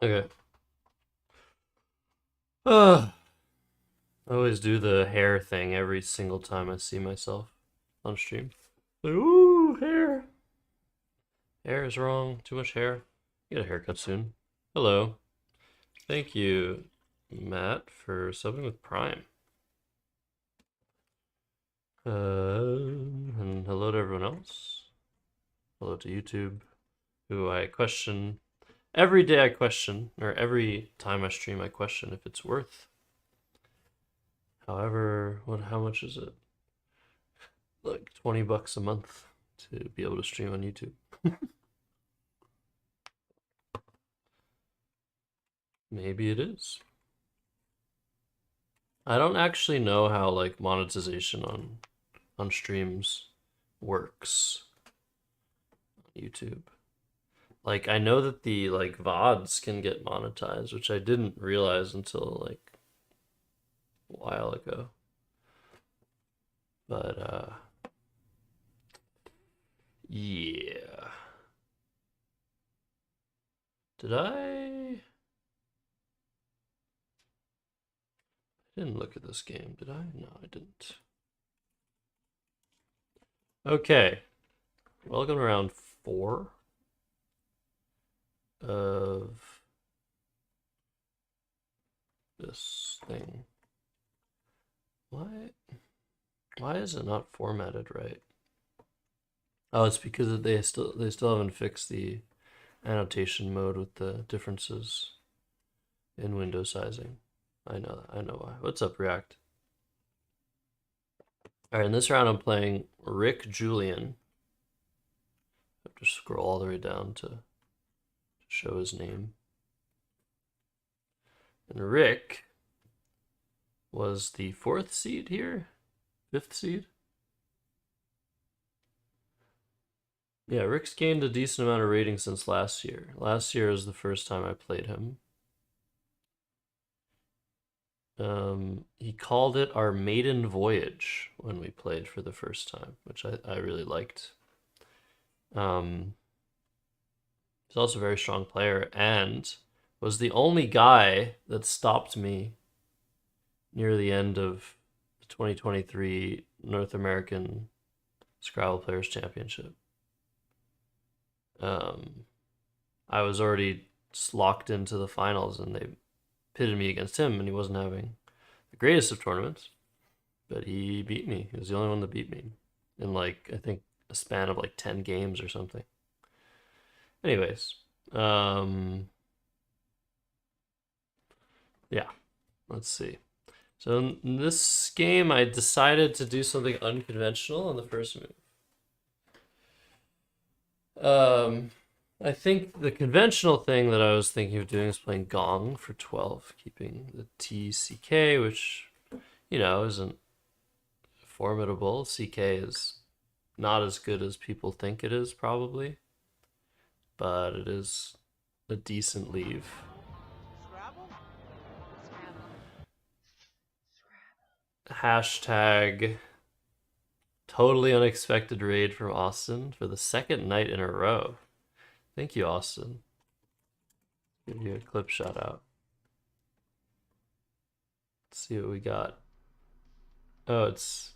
Okay. I always do the hair thing every single time I see myself on stream. Like, ooh, hair. Hair is wrong. Too much hair. Get a haircut soon. Hello. Thank you, Matt, for subbing with Prime. And hello to everyone else. Hello to YouTube, who I question every day. I question, or every time I stream, I question if it's worth. However, how much is it? Like $20 a month to be able to stream on YouTube. Maybe it is. I don't actually know how like monetization on streams works on YouTube. Like I know that the like VODs can get monetized, which I didn't realize until like a while ago. But yeah. Did I Didn't look at this game, did I? No, I didn't. Okay. Welcome to round 4 of this thing. Why is it not formatted right? Oh, it's because they still haven't fixed the annotation mode with the differences in window sizing. I know why. What's up, React? All right, in this round I'm playing Rick Julian. I have to scroll all the way down to show his name. And Rick was the 4th seed here? 5th seed? Yeah, Rick's gained a decent amount of rating since last year. Last year was the first time I played him. He called it our maiden voyage when we played for the first time, which I really liked. He's also a very strong player and was the only guy that stopped me near the end of the 2023 North American Scrabble Players Championship. I was already locked into the finals and they pitted me against him, and he wasn't having the greatest of tournaments, but he beat me. He was the only one that beat me in, like, I think a span of like 10 games or something. Anyways, yeah, let's see. So in this game, I decided to do something unconventional on the first move. I think the conventional thing that I was thinking of doing is playing Gong for 12, keeping the TCK, which, you know, isn't formidable. CK is not as good as people think it is, probably, but it is a decent leave. Hashtag totally unexpected raid from Austin for the 2nd night in a row. Thank you, Austin. Give you a clip shout out. Let's see what we got. Oh, it's...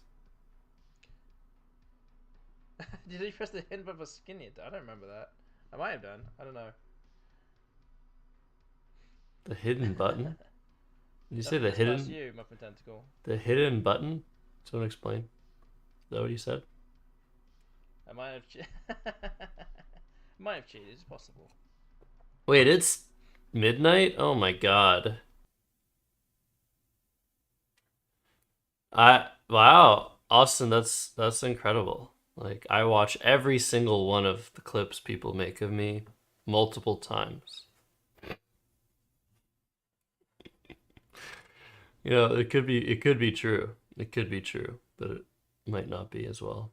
Did you press the hidden button for skinny? I don't remember that. I might have done. I don't know. The hidden button? Did you say the That's hidden? you, Muffin Tentacle. The hidden button? Someone explain. Is that what you said? I might have. Might have cheated. It's possible. Wait, it's midnight? Oh my god. Wow, Austin, that's incredible. Like, I watch every single one of the clips people make of me multiple times. You know, it could be true. It could be true, but it might not be as well.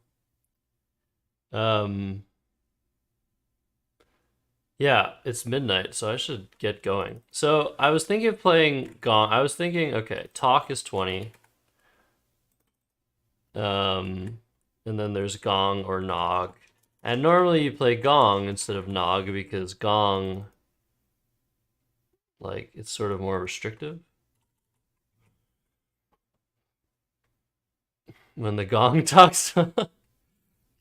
Yeah, it's midnight, so I should get going. So I was thinking of playing Gong. I was thinking, okay, Talk is 20. And then there's Gong or Nog. And normally you play Gong instead of Nog because Gong, like, it's sort of more restrictive. When the Gong talks. Good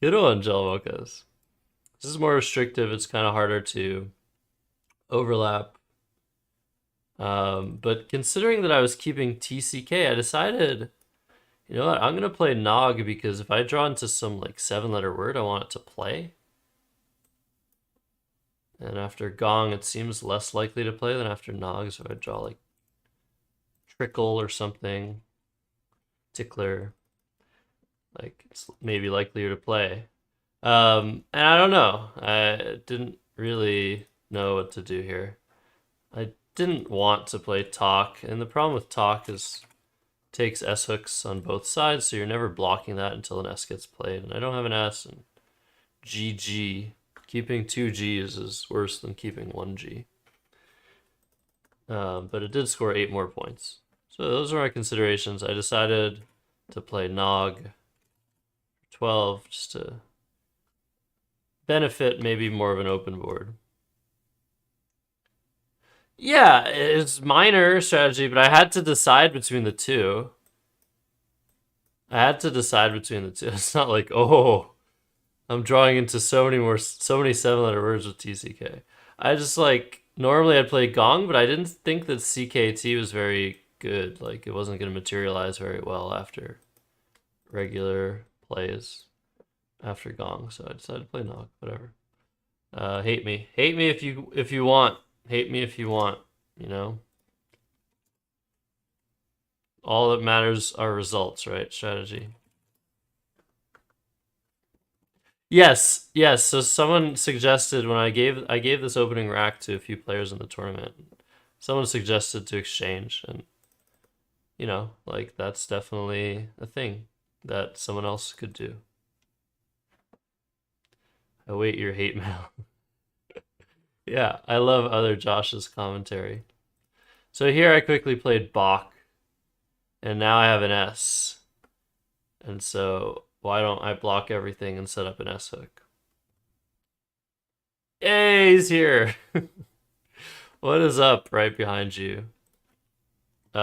one, Jelmokas. This is more restrictive. It's kind of harder to overlap. But considering that I was keeping TCK, I decided, you know what, I'm going to play Nog because if I draw into some, like, 7-letter word, I want it to play. And after Gong, it seems less likely to play than after Nog, so I draw, like, Trickle or something. Tickler. Like, it's maybe likelier to play. And I don't know. I didn't really know what to do here. I didn't want to play Talk, and the problem with Talk is it takes S hooks on both sides, so you're never blocking that until an S gets played. And I don't have an S, and GG. Keeping 2 Gs is worse than keeping 1 G. But it did score 8 more points. So those are my considerations. I decided to play Nog 12 just to benefit maybe more of an open board. Yeah, it's minor strategy, but I had to decide between the two. I had to decide between the two. It's not like, oh, I'm drawing into so many 7-letter words with TCK. I just like normally I'd play Gong, but I didn't think that CKT was very good. Like it wasn't going to materialize very well after regular plays after Gong, so I decided to play Nog. Whatever. Hate me if you want. Hate me if you want. You know. All that matters are results, right? Strategy. Yes, yes. So someone suggested when I gave this opening rack to a few players in the tournament. Someone suggested to exchange, and you know, like that's definitely a thing that someone else could do. Await your hate mail. Yeah, I love other Josh's commentary. So here I quickly played Bach, and now I have an S. And so why don't I block everything and set up an S hook? Hey, he's here. What is up right behind you? Do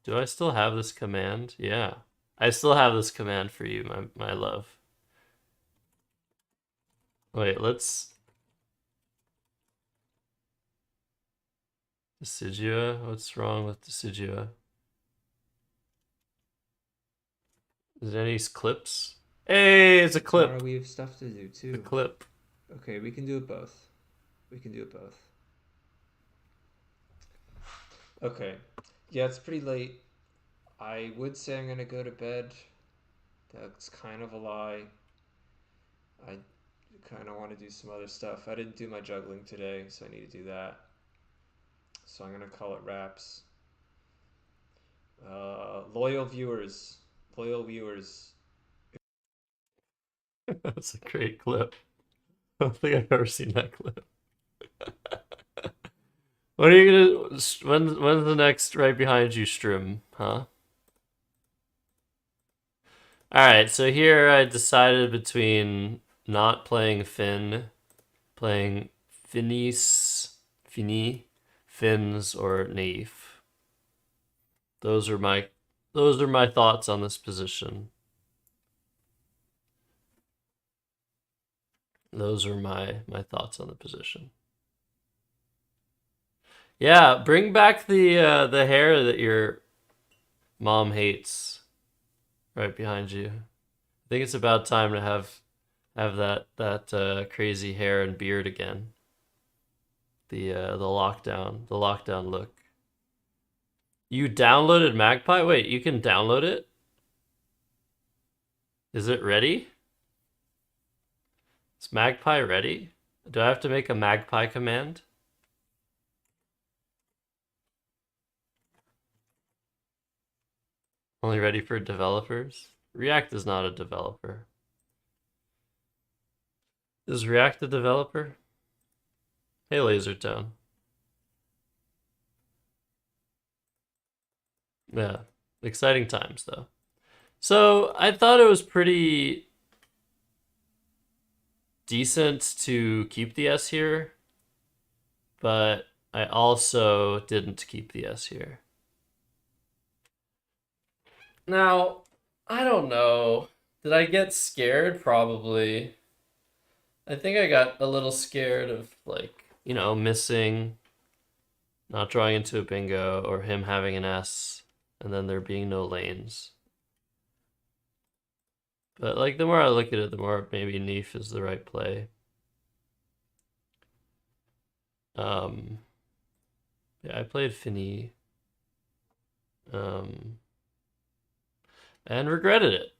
I still have this command? Yeah. I still have this command for you, my love. Wait, let's... Deciduous? What's wrong with Deciduous? Is there any clips? Hey, it's a clip. Tomorrow we have stuff to do A too. clip. Okay, we can do it both. We can do it both. Okay. Yeah, it's pretty late. I would say I'm gonna go to bed. That's kind of a lie. I kind of want to do some other stuff. I didn't do my juggling today, so I need to do that. So I'm gonna call it wraps. Loyal viewers. That's a great clip. I don't think I've ever seen that clip. When are you gonna... When's the next right behind you stream, huh? Alright, so here I decided between not playing Finn, playing Finns, or Naif. Those are my thoughts on this position. Those are my thoughts on the position. Yeah, bring back the hair that your mom hates right behind you. I think it's about time to have that crazy hair and beard again. The lockdown look. You downloaded Magpie? Wait, you can download it? Is it ready? Is Magpie ready? Do I have to make a Magpie command? Only ready for developers? React is not a developer. Is React a developer? Hey, Lasertone. Yeah, exciting times though. So I thought it was pretty decent to keep the S here, but I also didn't keep the S here. Now, I don't know. Did I get scared? Probably. I think I got a little scared of, like, you know, missing, not drawing into a bingo, or him having an S, and then there being no lanes. But, like, the more I look at it, the more maybe Neef is the right play. Yeah, I played Finny. And regretted it.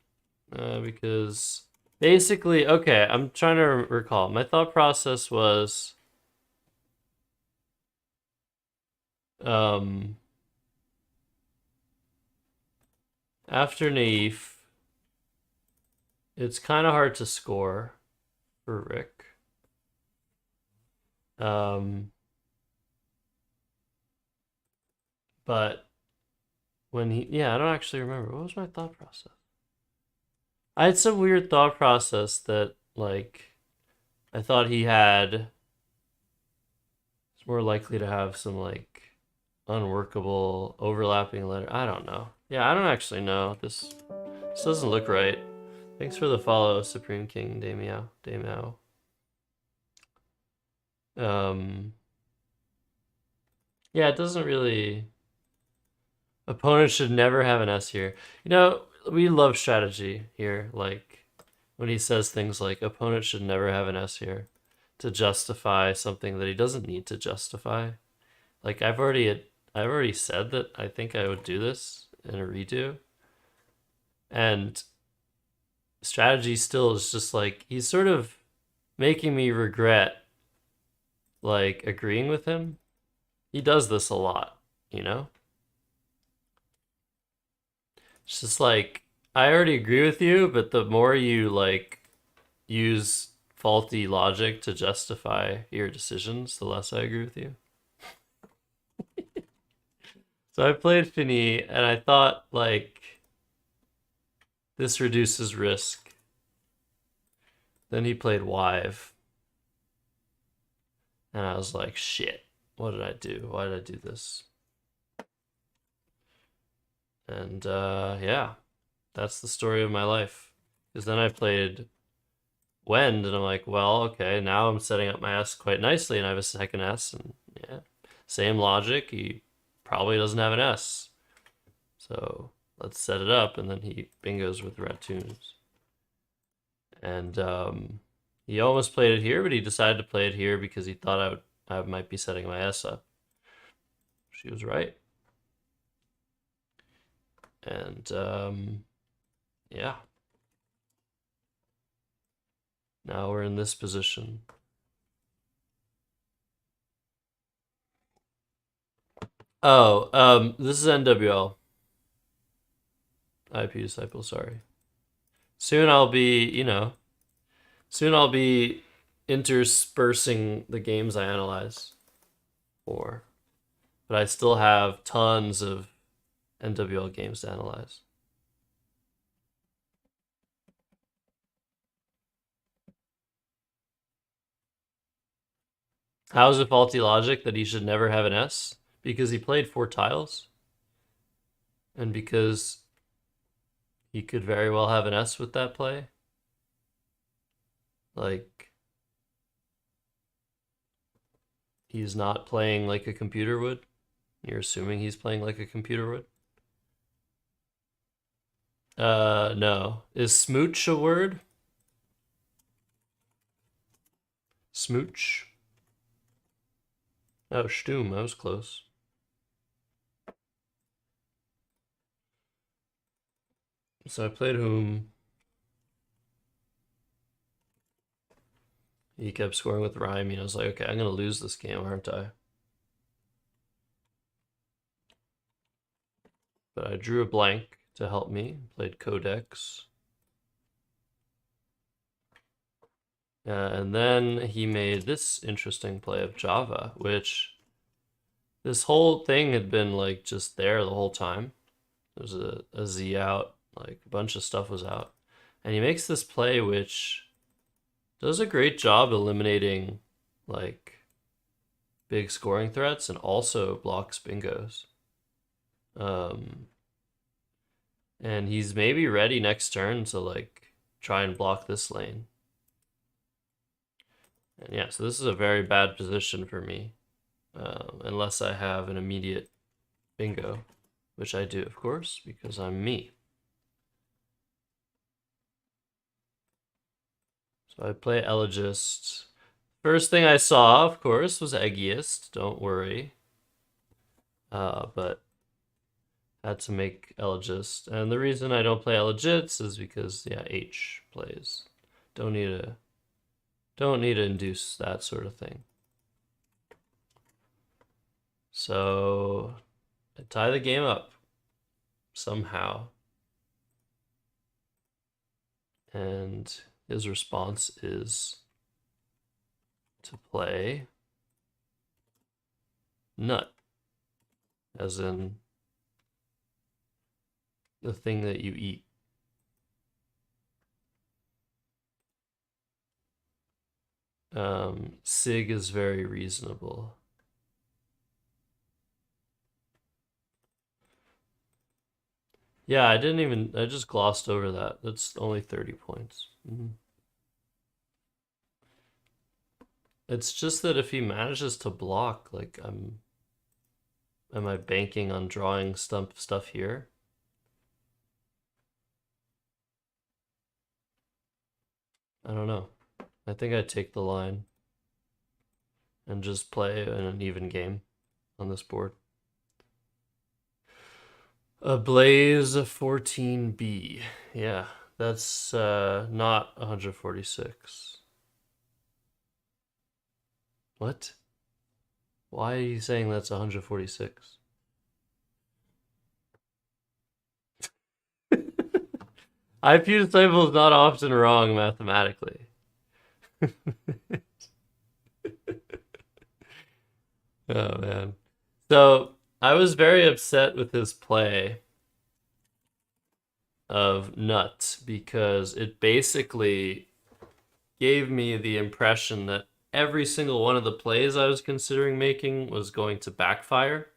Because basically, okay, I'm trying to recall. My thought process was after Naif, it's kind of hard to score for Rick. But when yeah, I don't actually remember. What was my thought process? I had some weird thought process that, like, I thought he had more likely to have some like unworkable overlapping letter. I don't know. Yeah, I don't actually know. This doesn't look right. Thanks for the follow, Supreme King Damiao. Yeah, it doesn't really. Opponents should never have an S here. You know, we love strategy here. Like when he says things like opponents should never have an S here to justify something that he doesn't need to justify. Like I've already said that I think I would do this in a redo. And strategy still is just like he's sort of making me regret like agreeing with him. He does this a lot, you know? It's just like I already agree with you, but the more you like use faulty logic to justify your decisions, the less I agree with you. So I played Fini and I thought like this reduces risk. Then he played Wive. And I was like, shit, what did I do? Why did I do this? And yeah, that's the story of my life. Because then I played Wend, and I'm like, well, okay, now I'm setting up my S quite nicely, and I have a second S, and yeah, same logic. He probably doesn't have an S. So let's set it up, and then he bingos with Ratoons. And he almost played it here, but he decided to play it here because he thought I might be setting my S up. She was right. And yeah. Now we're in this position. Oh, this is NWL. IP Disciple, sorry. Soon I'll be interspersing the games I analyze for. But I still have tons of NWL games to analyze. How is it faulty logic that he should never have an S? Because he played 4 tiles. And because he could very well have an S with that play. Like, he's not playing like a computer would. You're assuming he's playing like a computer would. No. Is smooch a word? Smooch? Oh, Stum, I was close. So I played whom? He kept scoring with Rhyme, and I was like, okay, I'm gonna lose this game, aren't I? But I drew a blank to help me. Played Codex. And then he made this interesting play of Java, which this whole thing had been like just there the whole time. There's a Z out, like a bunch of stuff was out. And he makes this play which does a great job eliminating like big scoring threats and also blocks bingos. And he's maybe ready next turn to like try and block this lane. And yeah, so this is a very bad position for me, unless I have an immediate bingo, which I do, of course, because I'm me. So I play Elegist. First thing I saw, of course, was Eggiest. Don't worry. But had to make Elegist. And the reason I don't play Elegits is because, yeah, H plays. Don't need to induce that sort of thing. So I tie the game up somehow. And his response is to play nut, as in the thing that you eat. Sig is very reasonable. Yeah, I just glossed over that. That's only 30 points. It's just that if he manages to block, like, am I banking on drawing stuff here? I don't know. I think I take the line and just play in an even game on this board. A Blaze 14B. Yeah, that's not 146. What? Why are you saying that's 146? IQ disciple is not often wrong mathematically. Oh man. So I was very upset with his play of Nut because it basically gave me the impression that every single one of the plays I was considering making was going to backfire.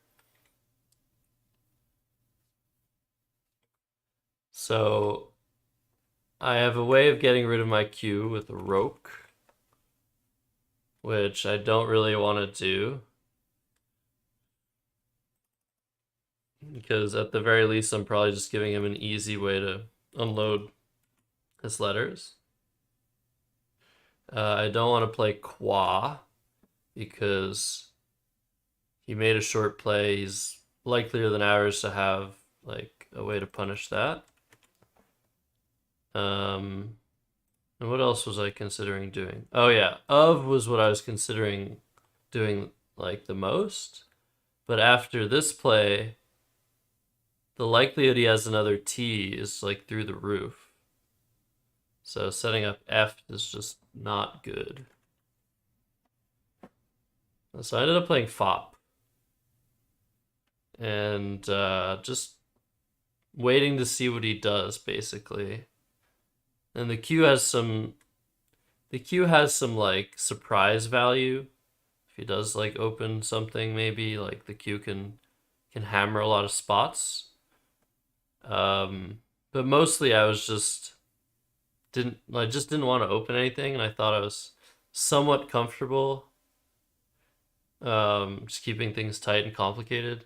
So I have a way of getting rid of my Q with a Roke, which I don't really want to do. Because at the very least, I'm probably just giving him an easy way to unload his letters. I don't want to play Qua because he made a short play. He's likelier than average to have like a way to punish that. And what else was I considering doing? Oh yeah, of was what I was considering doing like the most. But after this play, the likelihood he has another T is like through the roof. So setting up F is just not good. So I ended up playing FOP. And just waiting to see what he does, basically. And the Q has some like surprise value. If he does like open something, maybe like the Q can hammer a lot of spots. But mostly I was just didn't want to open anything, and I thought I was somewhat comfortable just keeping things tight and complicated.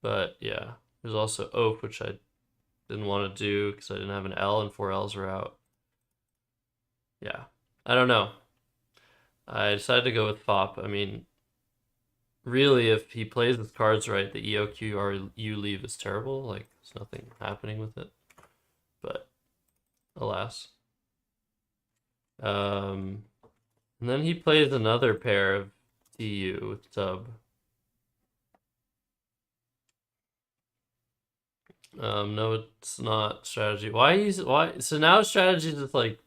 But yeah, there's also ope, which I didn't want to do because I didn't have an L and 4 L's are out. Yeah, I don't know. I decided to go with FOP. I mean, really, if he plays his cards right, the EOQ or U leave is terrible. Like, there's nothing happening with it. But alas. And then he plays another pair of TU with Tub. No, it's not strategy. Why? So now strategy is just like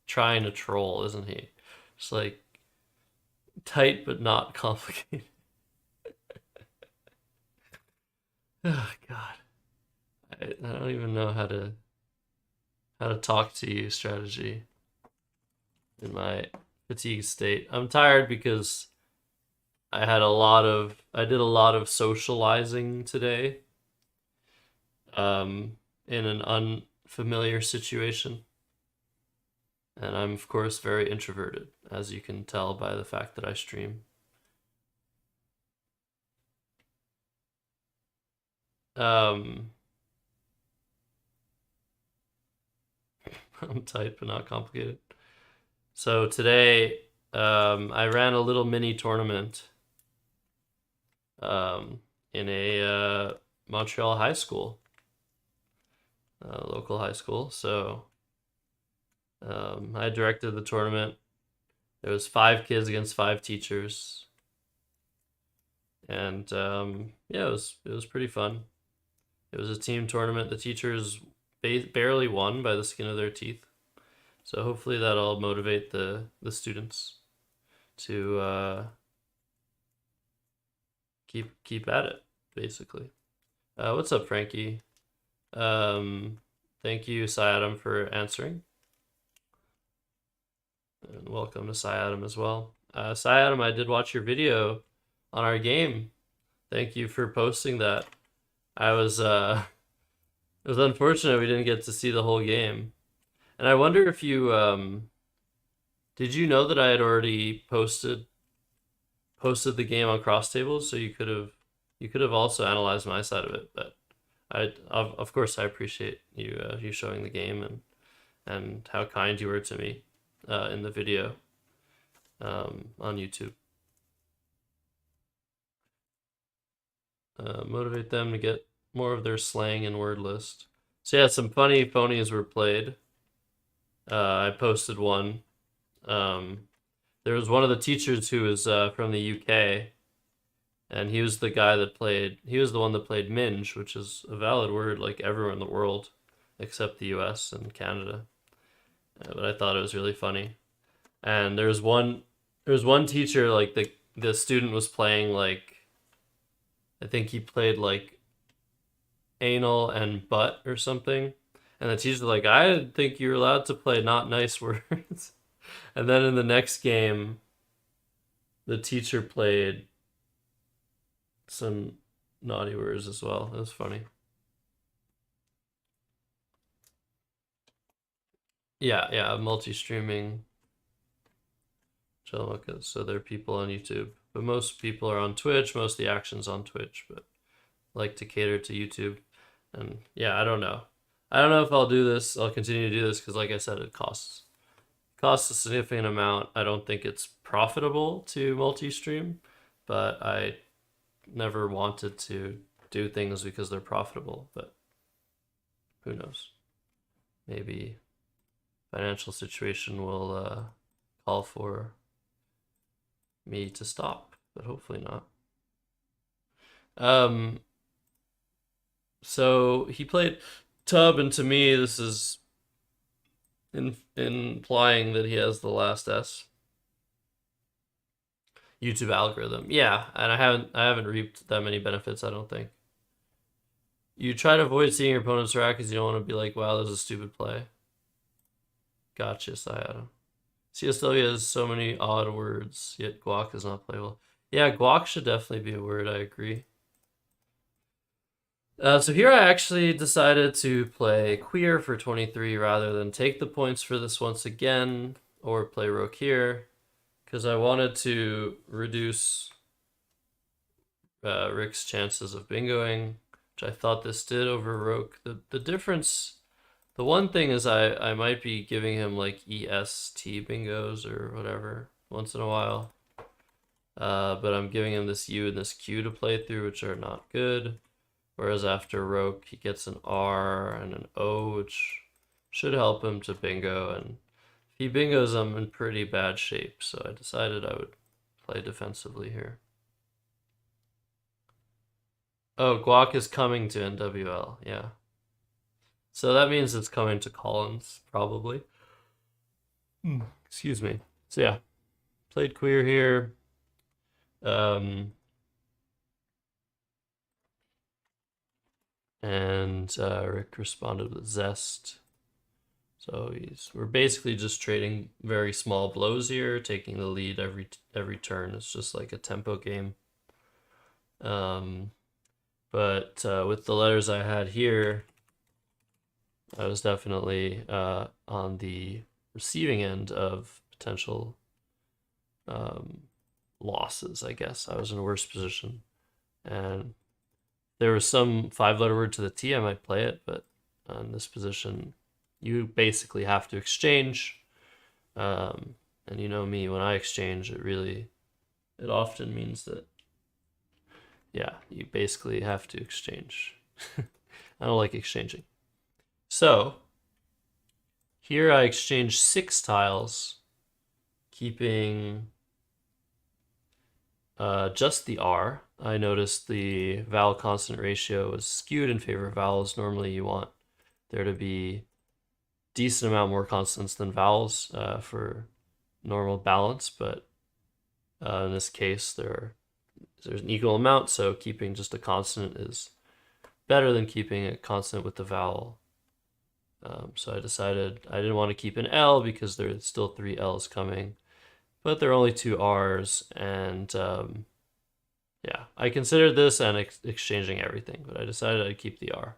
trying to troll, isn't he? Just like tight but not complicated. Oh God, I don't even know how to talk to you, strategy. In my fatigue state, I'm tired because I did a lot of socializing today. In an unfamiliar situation. And I'm, of course, very introverted, as you can tell by the fact that I stream. I'm tight but not complicated. So today, I ran a little mini tournament in a Montreal high school. Local high school. So I directed the tournament. There was 5 kids against 5 teachers, and yeah, it was pretty fun. It was a team tournament. The teachers barely won by the skin of their teeth, so hopefully that'll motivate the students to keep at it. Basically, what's up, Frankie? Thank you, Syadam, for answering. And welcome to Syadam as well. Syadam, I did watch your video on our game. Thank you for posting that. I was it was unfortunate we didn't get to see the whole game. And I wonder if you did you know that I had already posted the game on Cross Tables, so you could have also analyzed my side of it, but of course I appreciate you showing the game and how kind you were to me in the video on YouTube. Motivate them to get more of their slang and word list. So yeah, some funny phonies were played. I posted one. There was one of the teachers who was from the UK, and he was the guy that played. He was the one that played minge, which is a valid word like everywhere in the world, except the US and Canada. But I thought it was really funny. And there was one teacher, like the student was playing like, I think he played like anal and butt or something. And the teacher's like, I didn't think you were allowed to play not nice words. And then in the next game, the teacher played some naughty words as well. It was funny. Yeah, multi-streaming. So there are people on YouTube. But most people are on Twitch. Most of the action's on Twitch, but like to cater to YouTube. And yeah, I don't know. I don't know if I'll do this. I'll continue to do this because, like I said, it costs a significant amount. I don't think it's profitable to multi-stream, but I never wanted to do things because they're profitable. But who knows? Maybe financial situation will call for me to stop, but hopefully not. So he played Tub, and to me, this is implying that he has the last S. YouTube algorithm, yeah, and I haven't reaped that many benefits. I don't think. You try to avoid seeing your opponent's rack because you don't want to be like, wow, that was a stupid play. Gotcha, Sayada. CSW has so many odd words, yet guac is not playable. Yeah, guac should definitely be a word, I agree. So here I actually decided to play Queer for 23 rather than take the points for this once again, or play Rook here, because I wanted to reduce Rick's chances of bingoing, which I thought this did over Rook. The difference, the one thing is I might be giving him like EST bingos or whatever once in a while, but I'm giving him this U and this Q to play through, which are not good. Whereas after Roke, he gets an R and an O, which should help him to bingo. And if he bingos, I'm in pretty bad shape. So I decided I would play defensively here. Oh, Guac is coming to NWL, yeah. So that means it's coming to Collins, probably. Excuse me. So yeah, played Queer here. And Rick responded with Zest. So we're basically just trading very small blows here, taking the lead every turn. It's just like a tempo game. But with the letters I had here, I was definitely on the receiving end of potential losses, I guess. I was in a worse position. And there was some 5-letter word to the T, I might play it, but in this position, you basically have to exchange. And you know me, when I exchange, it often means that, yeah, you basically have to exchange. I don't like exchanging. So, here I exchanged 6 tiles, keeping just the R. I noticed the vowel consonant ratio was skewed in favor of vowels. Normally you want there to be decent amount more consonants than vowels for normal balance, but in this case there's an equal amount, so keeping just a consonant is better than keeping a consonant with the vowel. So I decided I didn't want to keep an L because there's still 3 L's coming, but there are only 2 R's, and Yeah, I considered this and exchanging everything, but I decided I'd keep the R.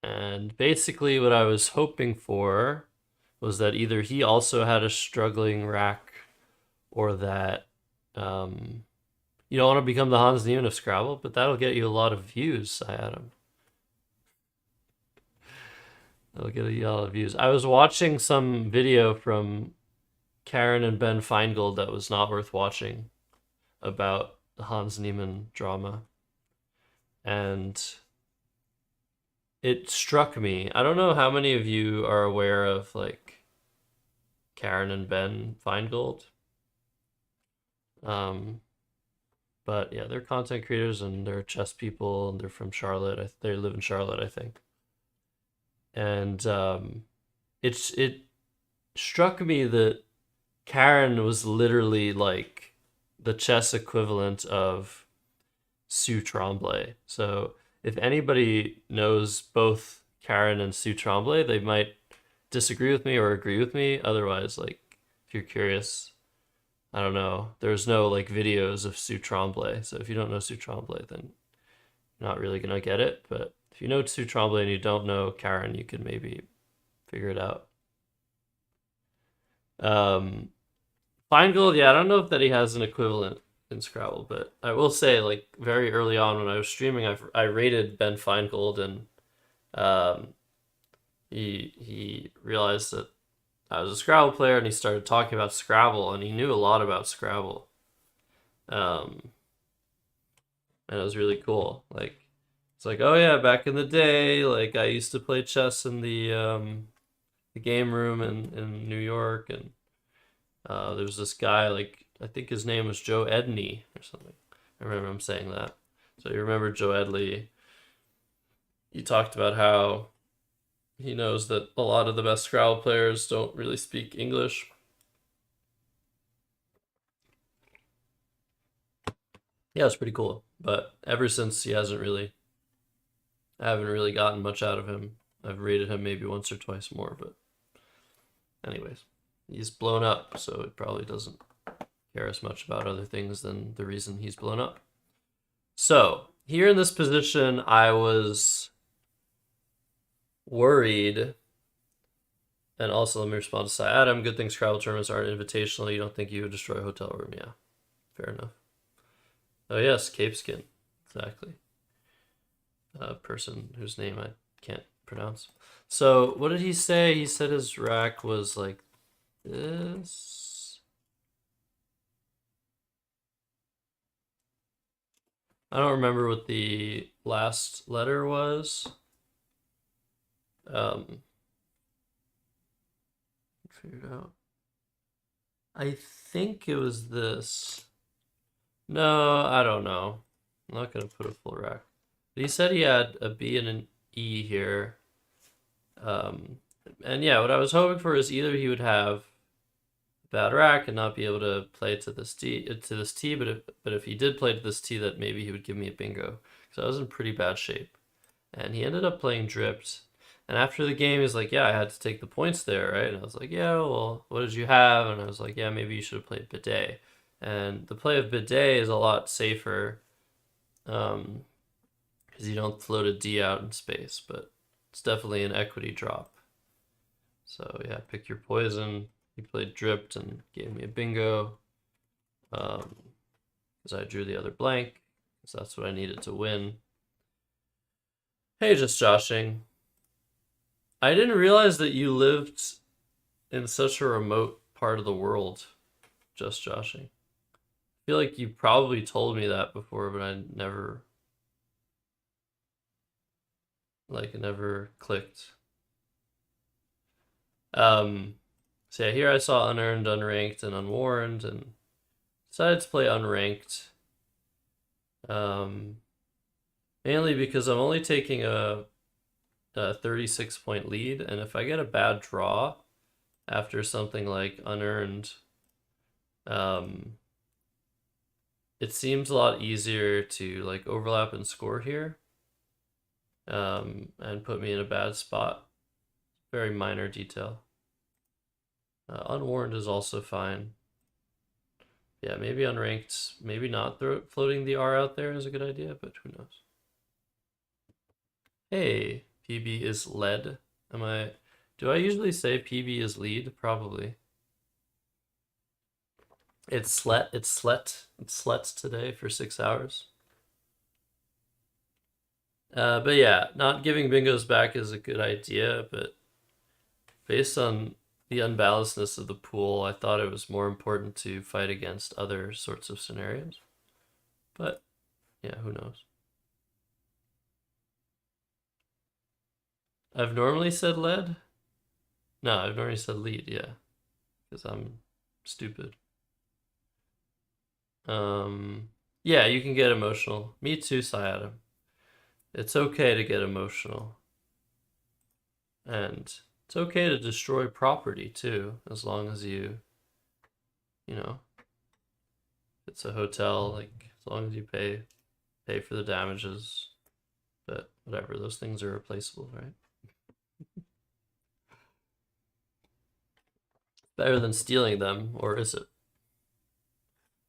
And basically what I was hoping for was that either he also had a struggling rack or that you don't want to become the Hans Niemann of Scrabble, but that'll get you a lot of views, Adam. That'll get you a lot of views. I was watching some video from Karen and Ben Feingold that was not worth watching about the Hans Niemann drama. And it struck me. I don't know how many of you are aware of like Karen and Ben Feingold. But yeah, they're content creators and they're chess people and they're from Charlotte. They live in Charlotte, I think. And it struck me that Karen was literally like the chess equivalent of Sue Tremblay. So if anybody knows both Karen and Sue Tremblay, they might disagree with me or agree with me. Otherwise, like, if you're curious, I don't know. There's no like videos of Sue Tremblay. So if you don't know Sue Tremblay, then you're not really gonna get it. But if you know Sue Tremblay and you don't know Karen, you can maybe figure it out. Feingold, yeah, I don't know if that he has an equivalent in Scrabble, but I will say, like, very early on when I was streaming, I rated Ben Feingold, and he realized that I was a Scrabble player, and he started talking about Scrabble, and he knew a lot about Scrabble, and it was really cool. Like, it's like, oh yeah, back in the day, like I used to play chess in the game room in New York, and there was this guy, like, I think his name was Joe Edney or something. I remember him saying that. So you remember Joe Edley. He talked about how he knows that a lot of the best Scrabble players don't really speak English. Yeah, it's pretty cool. But ever since I haven't really gotten much out of him. I've rated him maybe once or twice more, but anyways, he's blown up, so it probably doesn't care as much about other things than the reason he's blown up. So here in this position, I was worried. And also, let me respond to Sai Adam. Good thing Scrabble tournaments aren't invitational. You don't think you would destroy a hotel room? Yeah, fair enough. Oh yes, Capeskin, exactly. A person whose name I can't pronounce. So what did he say? He said his rack was like this. I don't remember what the last letter was. Figure it out. I think it was this. No, I don't know. I'm not gonna put a full rack. But he said he had a B and an E here. And yeah, what I was hoping for is either he would have a bad rack and not be able to play to this T, but if he did play to this T, that maybe he would give me a bingo. So I was in pretty bad shape. And he ended up playing Dripped. And after the game, he's like, yeah, I had to take the points there, right? And I was like, yeah, well, what did you have? And I was like, yeah, maybe you should have played Bidet. And the play of Bidet is a lot safer because you don't float a D out in space, but it's definitely an equity drop. So yeah, pick your poison. He played Dripped and gave me a bingo because I drew the other blank, because that's what I needed to win. Hey, just joshing. I didn't realize that you lived in such a remote part of the world, just joshing. I feel like you probably told me that before, but I never, like, it never clicked. So yeah, here I saw unearned, unranked, and unwarned, and decided to play unranked. Mainly because I'm only taking a 36-point lead, and if I get a bad draw after something like unearned, it seems a lot easier to like overlap and score here, and put me in a bad spot. Very minor detail. Unwarned is also fine. Yeah, maybe unranked, maybe not floating the R out there is a good idea, but who knows? Hey, PB is lead. Do I usually say PB is lead? Probably. It's slept today for 6 hours. But yeah, not giving bingos back is a good idea, but based on the unbalancedness of the pool, I thought it was more important to fight against other sorts of scenarios. But yeah, who knows? I've normally said lead. No, I've normally said lead, yeah. Because I'm stupid. Yeah, you can get emotional. Me too, Syadam. It's okay to get emotional. And it's okay to destroy property too, as long as you know, it's a hotel, like as long as you pay for the damages. But whatever, those things are replaceable, right? Better than stealing them, or is it?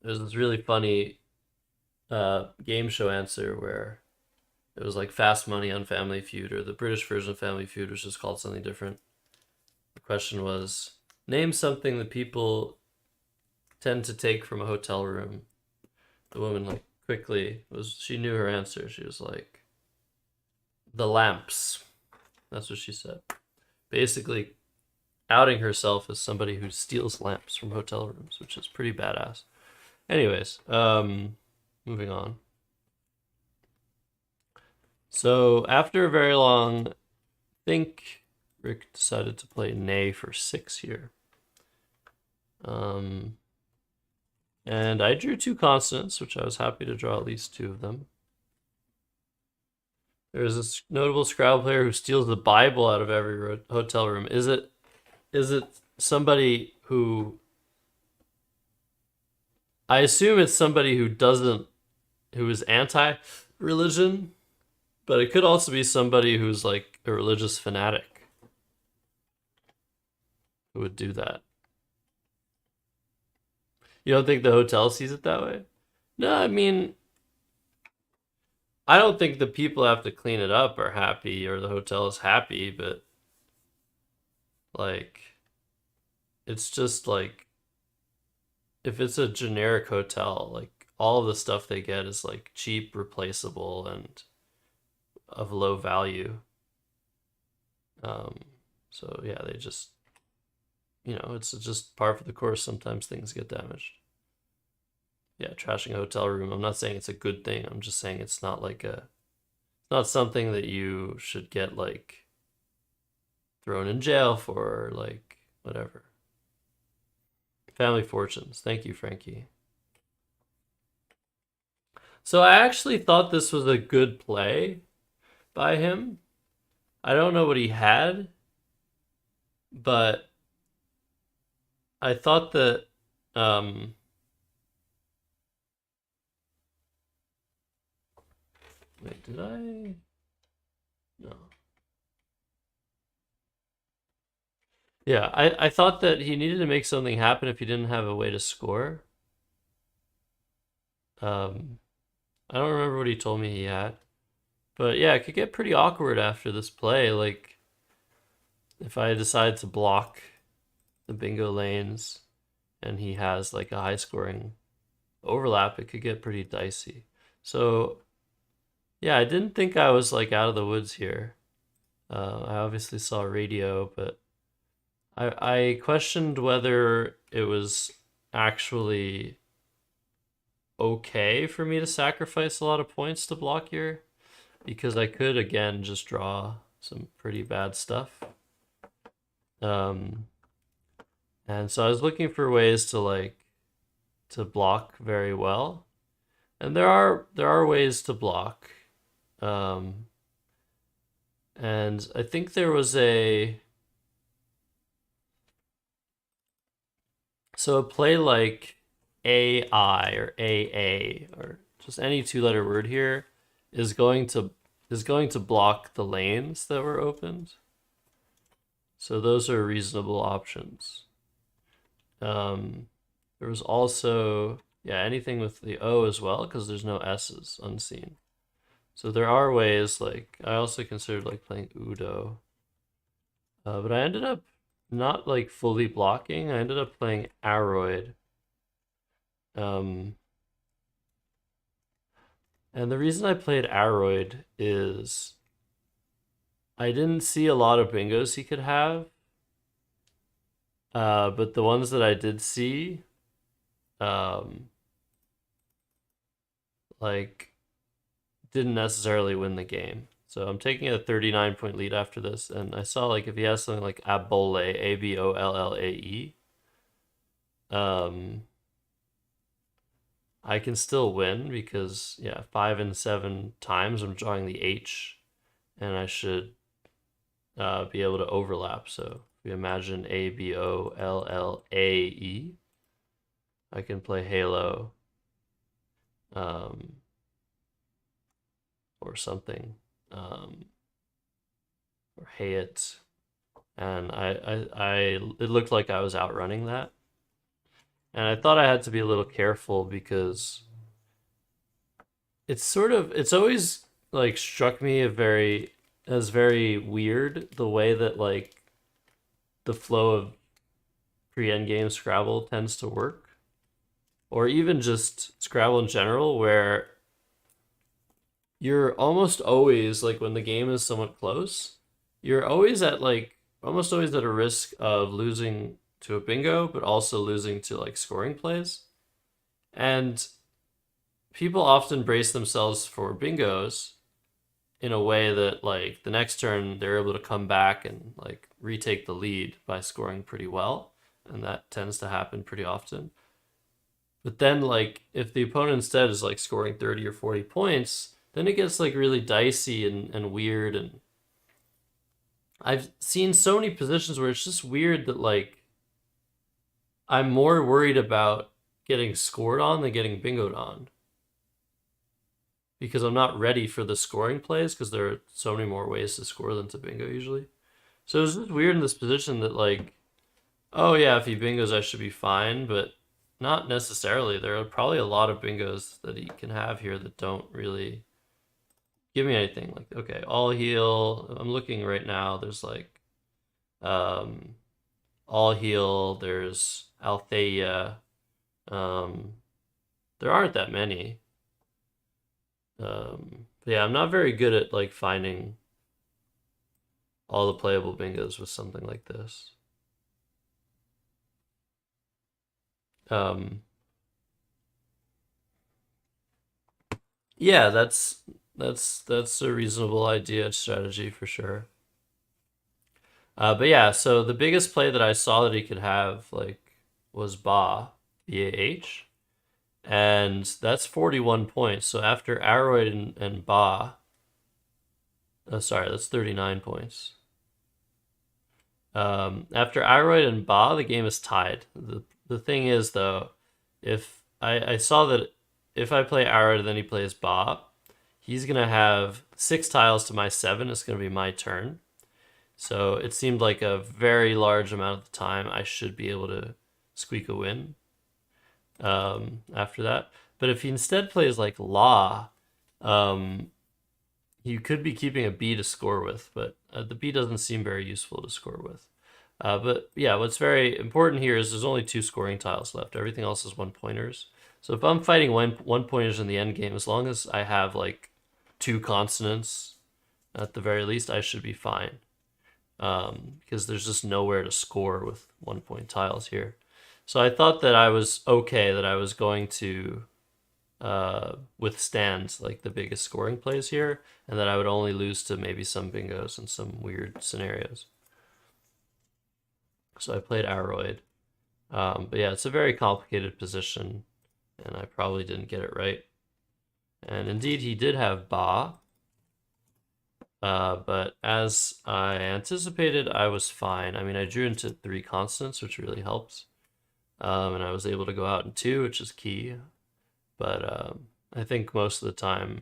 There's this really funny game show answer where it was like Fast Money on Family Feud, or the British version of Family Feud, which is called something different. The question was, name something that people tend to take from a hotel room. The woman like quickly she knew her answer. She was like, the lamps. That's what she said. Basically outing herself as somebody who steals lamps from hotel rooms, which is pretty badass. Anyways, moving on. So after a very long think, Rick decided to play Nay for 6 here. And I drew 2 constants, which I was happy to draw at least 2 of them. There's this notable Scrabble player who steals the Bible out of every hotel room. Is it somebody who... I assume it's somebody who is anti-religion, but it could also be somebody who's like a religious fanatic who would do that. You don't think the hotel sees it that way? No, I mean, I don't think the people who have to clean it up are happy or the hotel is happy, but like, it's just like, if it's a generic hotel, like all of the stuff they get is like cheap, replaceable, and of low value. So yeah, they just, it's just par for the course. Sometimes things get damaged. Yeah, trashing a hotel room. I'm not saying it's a good thing. I'm just saying it's not like it's not something that you should get like thrown in jail for, like whatever. Family Fortunes. Thank you, Frankie. So I actually thought this was a good play by him. I don't know what he had, but I thought that wait, did I? No. Yeah, I thought that he needed to make something happen if he didn't have a way to score. I don't remember what he told me he had. But yeah, it could get pretty awkward after this play. Like, if I decide to block the bingo lanes and he has like a high scoring overlap, it could get pretty dicey. So yeah, I didn't think I was like out of the woods here. I obviously saw radio, but I questioned whether it was actually okay for me to sacrifice a lot of points to block here, because I could again just draw some pretty bad stuff. And so I was looking for ways to block very well, and there are ways to block. And I think there was a play like AI or AA or just any 2-letter word here is going to block the lanes that were opened. So those are reasonable options. There was also, yeah, anything with the O as well, because there's no S's unseen. So there are ways, like, I also considered like playing Udo. But I ended up not like fully blocking. I ended up playing Aroid. And the reason I played Aroid is I didn't see a lot of bingos he could have. But the ones that I did see, um, like, didn't necessarily win the game. So I'm taking a 39-point lead after this, and I saw like if he has something like Abolle, Abollae, I can still win because yeah, 5 and 7 times I'm drawing the H, and I should be able to overlap. So if we imagine Abollae, I can play Halo, or something, or Hayet, and it looked like I was outrunning that, and I thought I had to be a little careful because it's always like struck me as very weird the way that like the flow of pre-endgame Scrabble tends to work, or even just Scrabble in general, where you're almost always like when the game is somewhat close, you're always at like almost always at a risk of losing to a bingo, but also losing to like scoring plays. And people often brace themselves for bingos in a way that like the next turn they're able to come back and like retake the lead by scoring pretty well, and that tends to happen pretty often. But then like if the opponent instead is like scoring 30 or 40 points, then it gets like really dicey and weird. And I've seen so many positions where it's just weird that like I'm more worried about getting scored on than getting bingoed on, because I'm not ready for the scoring plays because there are so many more ways to score than to bingo usually. So it's just weird in this position that like, oh yeah, if he bingos I should be fine, but not necessarily. There are probably a lot of bingos that he can have here that don't really give me anything. Like, okay, all heal. I'm looking right now. There's like all heal. There's Althea. There aren't that many. But yeah, I'm not very good at like finding all the playable bingos with something like this. Yeah, that's a reasonable idea strategy for sure. But yeah, so the biggest play that I saw that he could have like was BAH, and that's 41 points. So after Aroid and Ba, sorry, that's 39 points. After Aroid and Ba, the game is tied. The thing is though, if I saw that if I play Aroid and then he plays Ba, he's gonna have 6 tiles to my 7. It's gonna be my turn. So it seemed like a very large amount of the time I should be able to squeak a win after that. But if he instead plays like La, you could be keeping a B to score with, but the B doesn't seem very useful to score with. But yeah, what's very important here is there's only 2 scoring tiles left. Everything else is 1-pointers. So if I'm fighting 1-pointers in the end game, as long as I have like 2 consonants at the very least, I should be fine. Because there's just nowhere to score with 1-point tiles here. So I thought that I was okay, that I was going to withstand like the biggest scoring plays here, and that I would only lose to maybe some bingos and some weird scenarios. So I played Aroid. But yeah, it's a very complicated position, and I probably didn't get it right. And indeed, he did have Ba. But as I anticipated, I was fine. I mean, I drew into 3 consonants, which really helps. And I was able to go out in 2, which is key. But I think most of the time,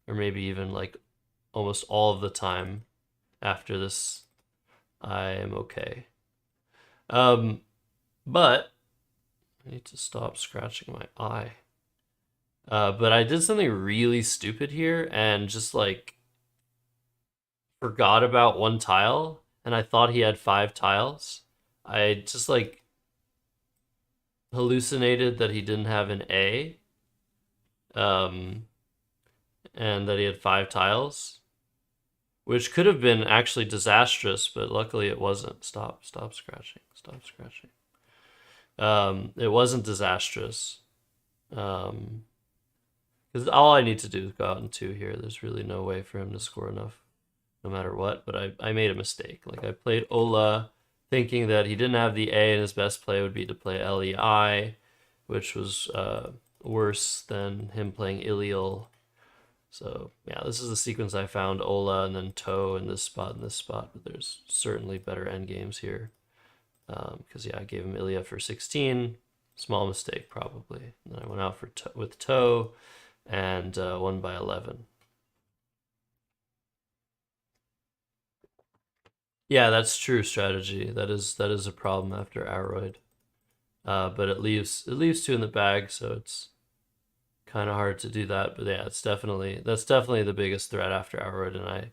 or maybe even like almost all of the time after this, I am okay. But I need to stop scratching my eye. But I did something really stupid here and just like forgot about one tile, and I thought he had 5 tiles. I just like hallucinated that he didn't have an A, and that he had 5 tiles, which could have been actually disastrous, but luckily it wasn't. Stop scratching. Stop scratching. It wasn't disastrous. Because all I need to do is go out in 2 here. There's really no way for him to score enough, no matter what. But I made a mistake. Like, I played Ola thinking that he didn't have the A and his best play would be to play LEI, which was worse than him playing Iliel. So, yeah, this is the sequence I found: Ola and then Toe in this spot and this spot. But there's certainly better endgames here. Because, yeah, I gave him Ilya for 16. Small mistake, probably. And then I went out for with Toe and won by 11. Yeah, that's true strategy. That is a problem after Aroid. But it leaves 2 in the bag, so it's kind of hard to do that. But yeah, that's definitely the biggest threat after Aroid, and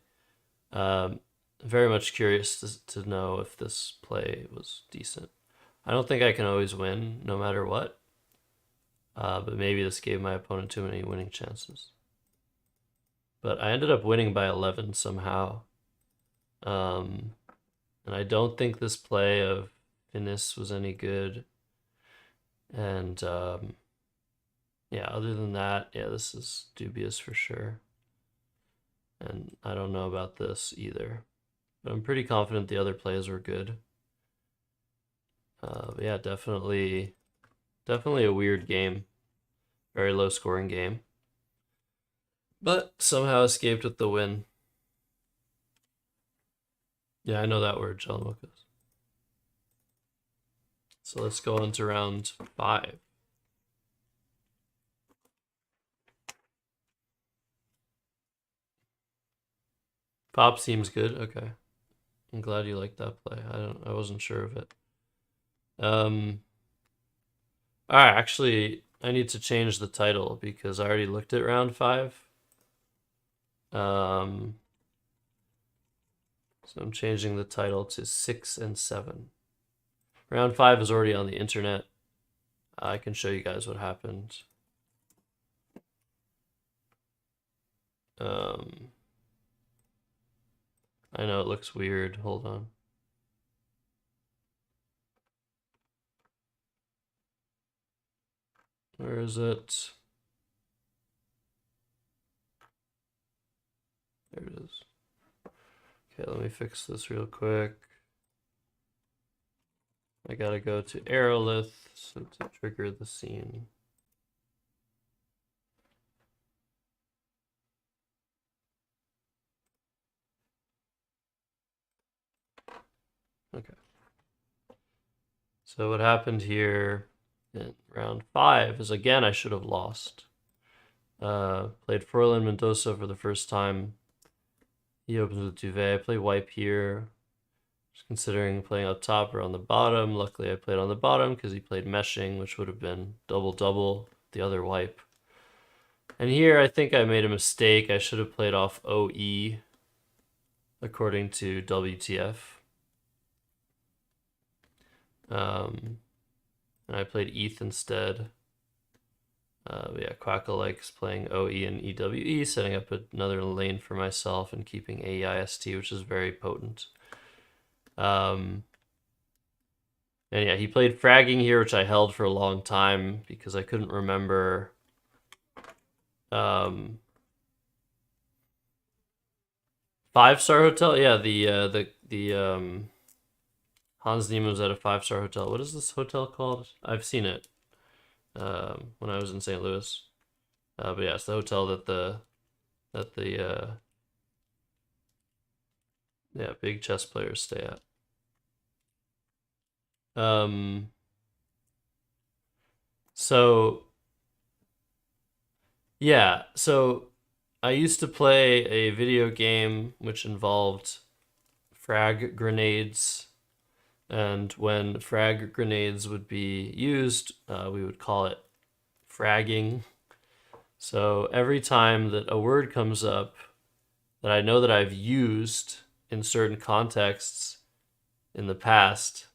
I very much curious to know if this play was decent. I don't think I can always win no matter what. But maybe this gave my opponent too many winning chances. But I ended up winning by 11 somehow. And I don't think this play of Finis was any good. And yeah, other than that, yeah, this is dubious for sure. And I don't know about this either. But I'm pretty confident the other plays were good. But yeah, definitely a weird game. Very low scoring game. But somehow escaped with the win. Yeah, I know that word, Jalamokas. So let's go on to round 5. Pop seems good. Okay. I'm glad you liked that play. I wasn't sure of it. Alright, actually, I need to change the title because I already looked at round 5. So I'm changing the title to 6 and 7. Round 5 is already on the internet. I can show you guys what happened. I know it looks weird. Hold on. Where is it? There it is. Okay, let me fix this real quick. I gotta go to Aerolith so to trigger the scene. Okay. So what happened here in round 5 is, again, I should have lost. Played Froilán Mendoza for the first time. He opens with Duvet. I play wipe here. Just considering playing up top or on the bottom. Luckily, I played on the bottom because he played meshing, which would have been double the other wipe. And here, I think I made a mistake. I should have played off OE according to WTF. And I played ETH instead. Yeah, Quackle likes playing OE and EWE, setting up another lane for myself and keeping AEIST, which is very potent. And yeah, he played fragging here, which I held for a long time because I couldn't remember. 5-star hotel? Yeah, the Hans Niemann was at a 5-star hotel. What is this hotel called? I've seen it when I was in St. Louis. But yeah, it's the hotel that the yeah, big chess players stay at. So yeah, so I used to play a video game which involved frag grenades And when frag grenades would be used, we would call it fragging. So every time that a word comes up that I know that I've used in certain contexts in the past,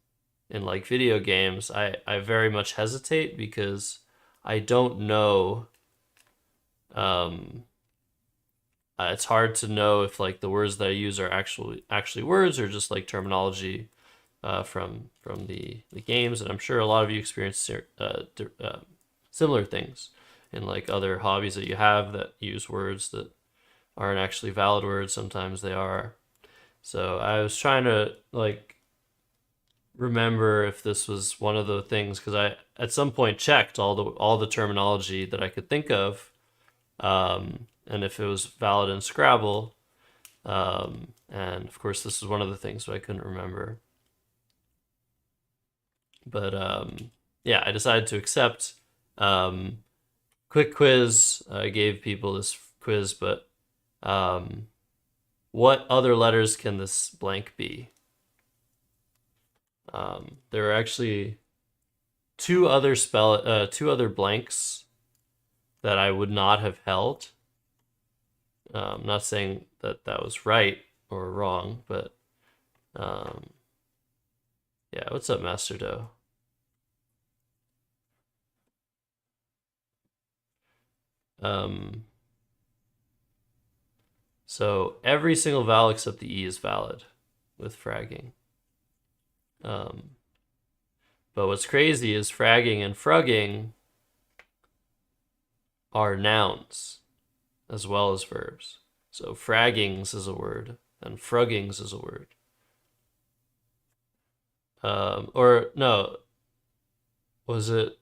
in like video games, I very much hesitate because I don't know. It's hard to know if like the words that I use are actually words or just like terminology from the games, and I'm sure a lot of you experience similar things in like other hobbies that you have that use words that aren't actually valid words. Sometimes they are. So I was trying to like remember if this was one of the things because I at some point checked all the terminology that I could think of, and if it was valid in Scrabble. And of course, this is one of the things that I couldn't remember. But yeah, I decided to accept. Quick quiz. I gave people this quiz, but what other letters can this blank be? There are actually two other blanks that I would not have held. I'm not saying that that was right or wrong, but yeah. What's up, Master Doe? So every single vowel except the E is valid with fragging. But what's crazy is fragging and frugging are nouns as well as verbs. So fraggings is a word and fruggings is a word. Or no, was it?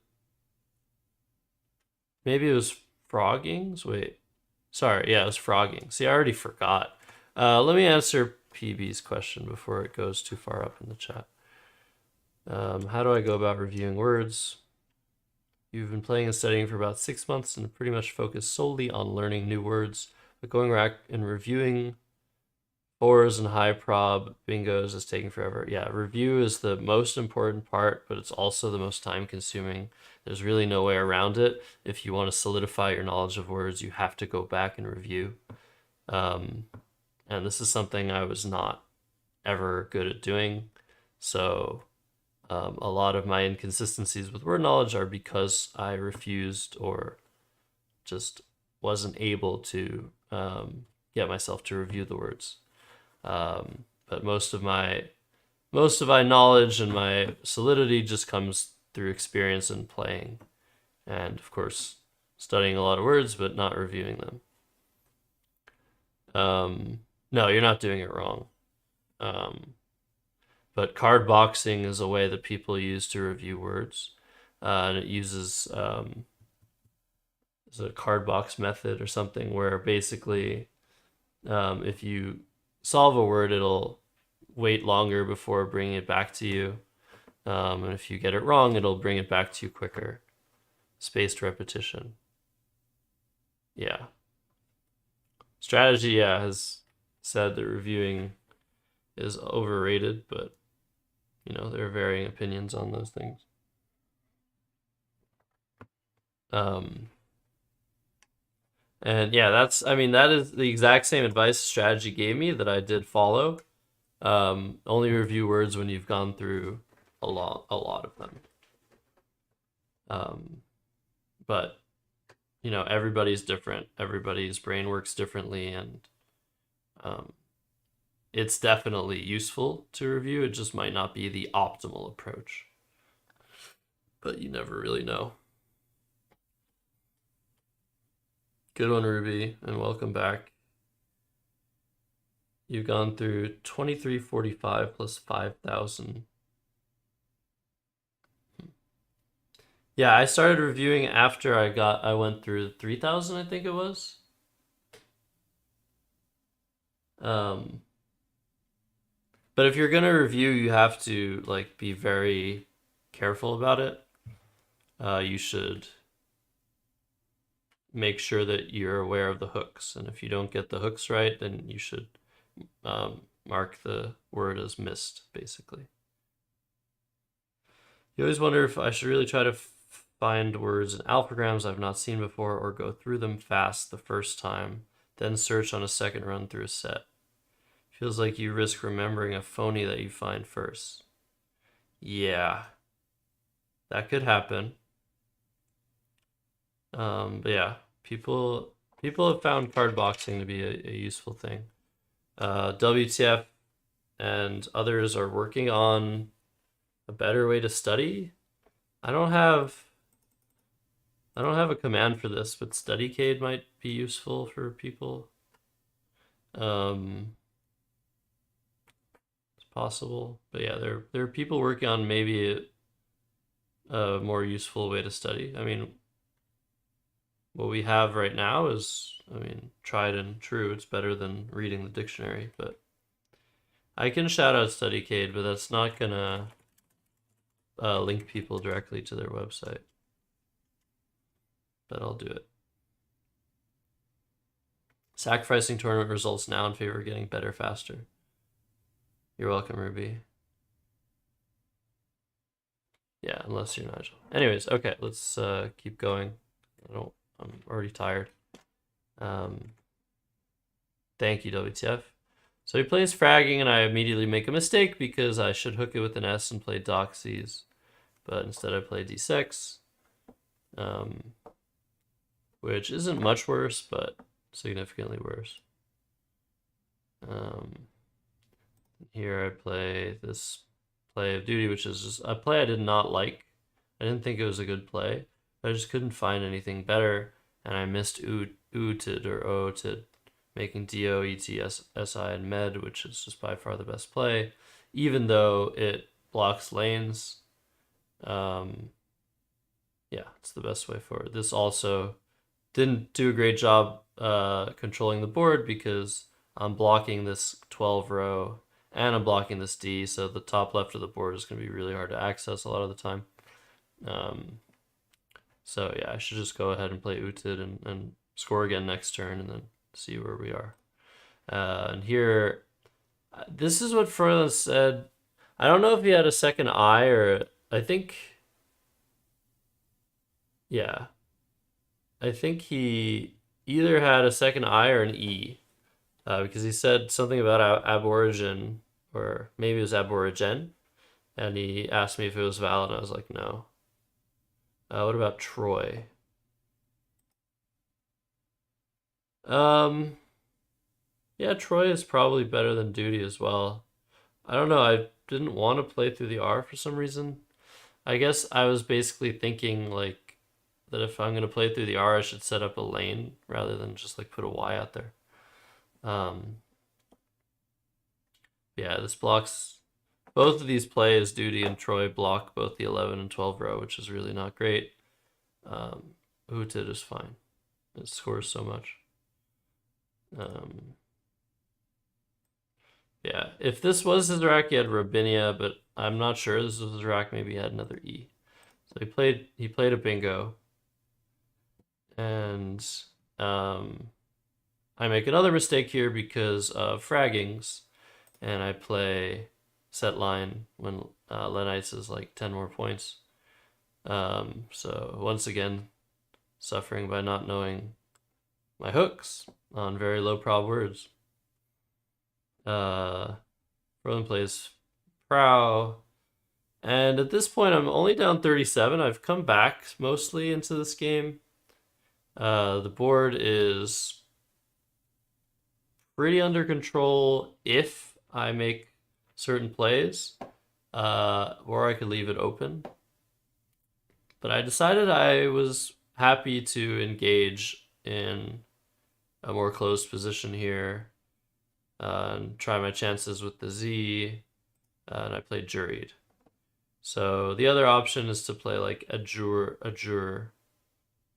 Maybe it was froggings? Wait. Sorry, yeah, it was frogging. See, I already forgot. Let me answer PB's question before it goes too far up in the chat. How do I go about reviewing words? You've been playing and studying for about 6 months and pretty much focused solely on learning new words, but going back and reviewing fours and high prob bingos is taking forever. Yeah, review is the most important part, but it's also the most time consuming. There's really no way around it. If you want to solidify your knowledge of words, you have to go back and review. And this is something I was not ever good at doing. So a lot of my inconsistencies with word knowledge are because I refused or just wasn't able to get myself to review the words. But most of my knowledge and my solidity just comes through experience and playing, and of course studying a lot of words but not reviewing them. No, you're not doing it wrong. But card boxing is a way that people use to review words, and it uses is a card box method or something where basically if you solve a word, it'll wait longer before bringing it back to you. And if you get it wrong, it'll bring it back to you quicker. Spaced repetition. Yeah. Strategy, yeah, has said that reviewing is overrated, but you know, there are varying opinions on those things. And yeah, that is the exact same advice Strategy gave me that I did follow. Only review words when you've gone through a lot of them. But you know, everybody's different. Everybody's brain works differently, and it's definitely useful to review. It just might not be the optimal approach. But you never really know. Good one, Ruby, and welcome back. You've gone through 2345 plus 5,000. Yeah, I started reviewing after I went through 3,000, I think it was. But if you're gonna review, you have to like be very careful about it. You should make sure that you're aware of the hooks, and if you don't get the hooks right, then you should mark the word as missed, basically. You always wonder if I should really try to find words in alphagrams I've not seen before or go through them fast the first time, then search on a second run through a set. Feels like you risk remembering a phony that you find first. Yeah. That could happen. But yeah, people have found card boxing to be a useful thing. WTF and others are working on a better way to study. I don't have a command for this, but StudyCade might be useful for people. It's possible, but yeah, there are people working on maybe a more useful way to study. I mean, what we have right now is, I mean, tried and true. It's better than reading the dictionary, but I can shout out StudyCade, but that's not gonna link people directly to their website. But I'll do it. Sacrificing tournament results now in favor of getting better faster. You're welcome, Ruby. Yeah, unless you're Nigel. Anyways, okay, let's keep going. I'm already tired. Thank you, WTF. So he plays fragging, and I immediately make a mistake because I should hook it with an S and play Doxies, but instead I play D6, which isn't much worse, but significantly worse. Here I play this play of duty, which is just a play I did not like. I didn't think it was a good play. I just couldn't find anything better, and I missed Ooted or Ooted, making Do, Et, Si, and Med, which is just by far the best play, even though it blocks lanes. Yeah, it's the best way forward. This also didn't do a great job controlling the board because I'm blocking this 12 row and I'm blocking this D, so the top left of the board is going to be really hard to access a lot of the time. So yeah, I should just go ahead and play Ooted and score again next turn and then see where we are. And here, this is what Froylan said. I don't know if he had a second I or I think, yeah. I think he either had a second I or an E, because he said something about aborigin, or maybe it was aborigin, and he asked me if it was valid, and I was like, no. What about Troy? Yeah, Troy is probably better than Duty as well. I don't know, I didn't want to play through the R for some reason. I guess I was basically thinking, like, that if I'm going to play through the R, I should set up a lane rather than just, like, put a Y out there. Yeah, this blocks... Both of these plays, Duty and Troy, block both the 11 and 12 row, which is really not great. Ooted is fine. It scores so much. Yeah, if this was his rack, he had Robinia, but I'm not sure this was his rack. Maybe he had another E. So he played a bingo. And I make another mistake here because of fraggings, and I play set line when Lenites is like 10 more points. So once again, suffering by not knowing my hooks on very low prob words. Froylan plays Prow, and at this point I'm only down 37. I've come back mostly into this game. The board is pretty under control if I make certain plays, or I could leave it open. But I decided I was happy to engage in a more closed position here and try my chances with the Z, and I played Juried. So the other option is to play like Adjure,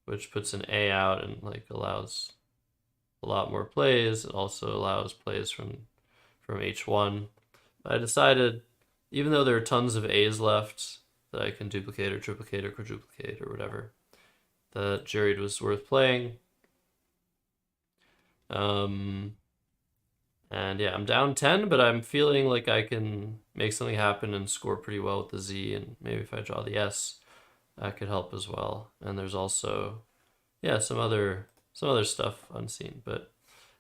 which puts an A out and like allows a lot more plays. It also allows plays from H1. But I decided, even though there are tons of A's left that I can duplicate or triplicate or quadruplicate or whatever, that Juried was worth playing. And yeah, I'm down 10, but I'm feeling like I can make something happen and score pretty well with the Z, and maybe if I draw the S, that could help as well. And there's also, yeah, some other stuff unseen. But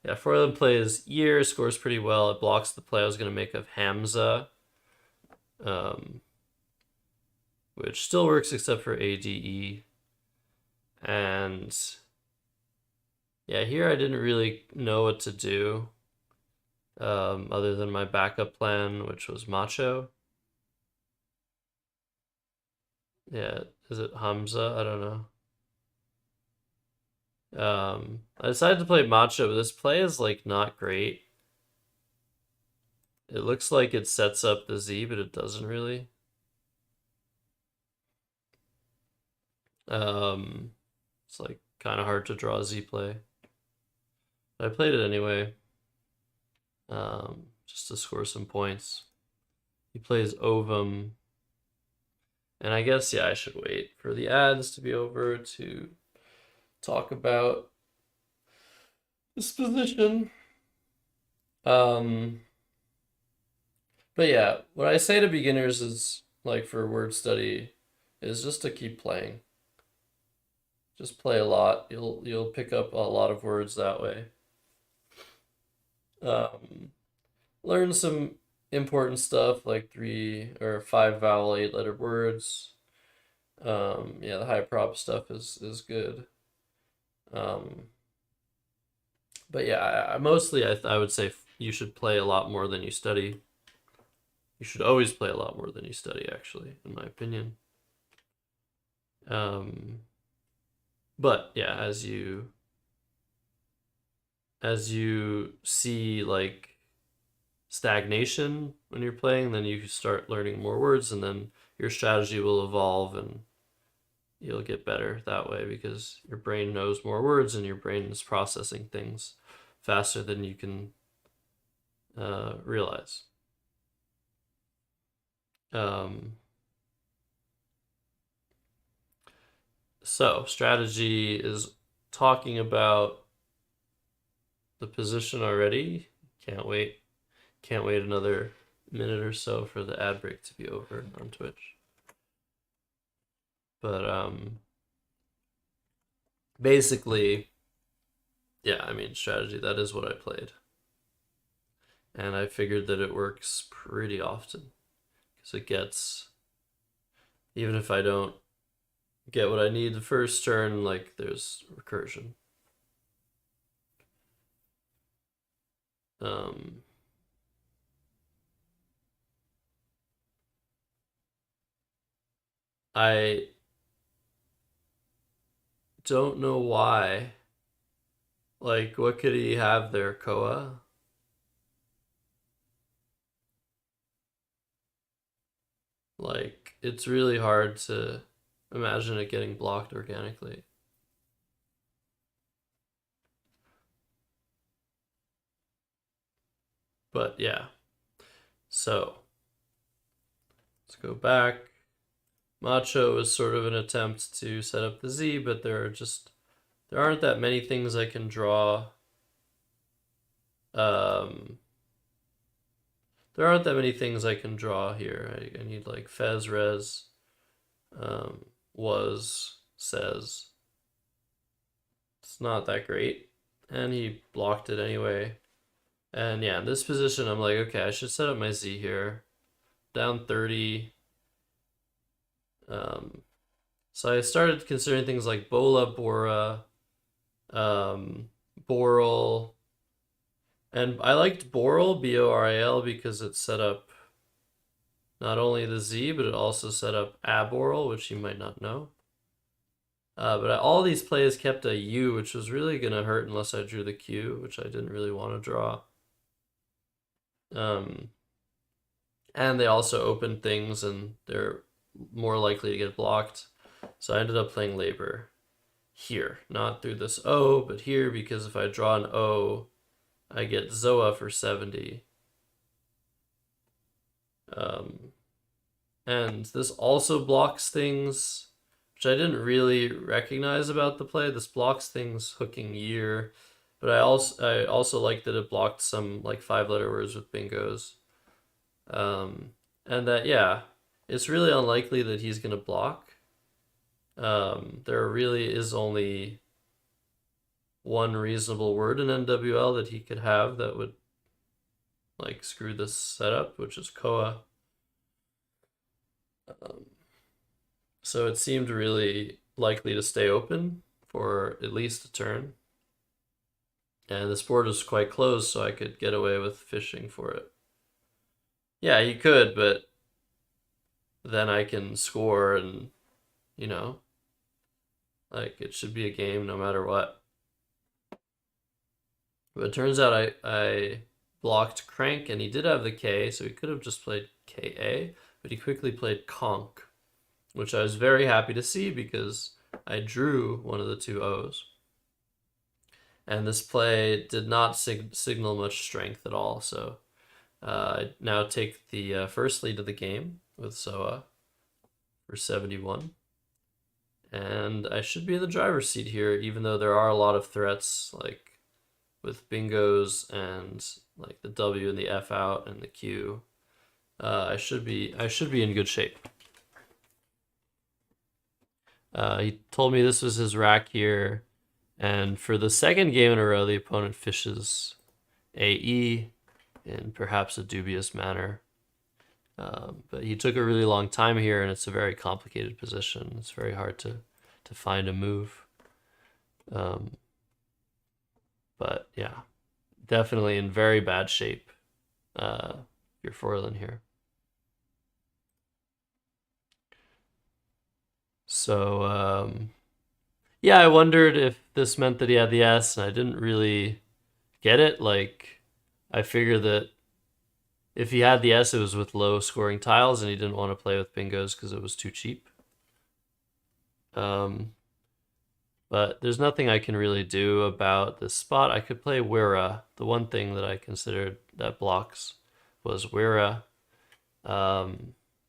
yeah, for them plays year, scores pretty well. It blocks the play I was gonna make of Hamza, um, which still works except for ADE. And yeah, here I didn't really know what to do, other than my backup plan, which was Macho. Yeah, is it Hamza? I don't know. I decided to play Macho, but this play is like not great. It looks like it sets up the Z, but it doesn't really. It's like kind of hard to draw a Z play. But I played it anyway, just to score some points. He plays Ovum. And I guess, yeah, I should wait for the ads to be over to talk about this position. But yeah, what I say to beginners is, like, for word study, is just to keep playing. Just play a lot. You'll pick up a lot of words that way. Learn some important stuff like 3 or 5 vowel 8-letter words. Yeah, the high prop stuff is good. But yeah, mostly I would say you should play a lot more than you study. You should always play a lot more than you study, actually, in my opinion. But yeah, as you see like stagnation when you're playing, then you start learning more words, and then your strategy will evolve, and you'll get better that way because your brain knows more words and your brain is processing things faster than you can realize. So strategy is talking about the position already. Can't wait another minute or so for the ad break to be over on Twitch. But basically, yeah, I mean, strategy, that is what I played. And I figured that it works pretty often because it gets, even if I don't get what I need the first turn, like, there's recursion. I don't know why. Like, what could he have there, Koa? Like, it's really hard to imagine it getting blocked organically. But yeah. So, let's go back. Macho is sort of an attempt to set up the Z, but there aren't that many things I can draw. There aren't that many things I can draw here. I need like Fez, Res, was, says. It's not that great. And he blocked it anyway. And yeah, in this position, I'm like, okay, I should set up my Z here. Down 30. So I started considering things like Bola, Bora, Boral. And I liked Boral, Boral, because it set up not only the Z, but it also set up Aboral, which you might not know. But all these plays kept a U, which was really going to hurt unless I drew the Q, which I didn't really want to draw. And they also opened things, and they're more likely to get blocked. So I ended up playing Labor here, not through this O, but here, because if I draw an O, I get Zoa for 70. And this also blocks things, which I didn't really recognize about the play. This blocks things hooking year, but I also like that it blocked some like 5-letter words with bingos. And that, yeah, it's really unlikely that he's gonna block. There really is only one reasonable word in NWL that he could have that would like screw this setup, which is Koa. So it seemed really likely to stay open for at least a turn. And this board was quite close, so I could get away with fishing for it. Yeah, he could, but then I can score and, you know, like it should be a game no matter what. But it turns out I blocked Crank, and he did have the K, so he could have just played KA, but he quickly played Conk, which I was very happy to see because I drew one of the two O's. And this play did not signal much strength at all, so I now take the first lead of the game with Soa for 71. And I should be in the driver's seat here, even though there are a lot of threats, like with bingos and like the W and the F out and the Q. I should be in good shape. He told me this was his rack here, and for the second game in a row, the opponent fishes AE in perhaps a dubious manner. But he took a really long time here, and it's a very complicated position. It's very hard to find a move. But yeah, definitely in very bad shape. You're foiling here. So yeah, I wondered if this meant that he had the S, and I didn't really get it. Like, I figured that if he had the S, it was with low scoring tiles, and he didn't want to play with bingos because it was too cheap. But there's nothing I can really do about this spot. I could play Wira. The one thing that I considered that blocks was Wira,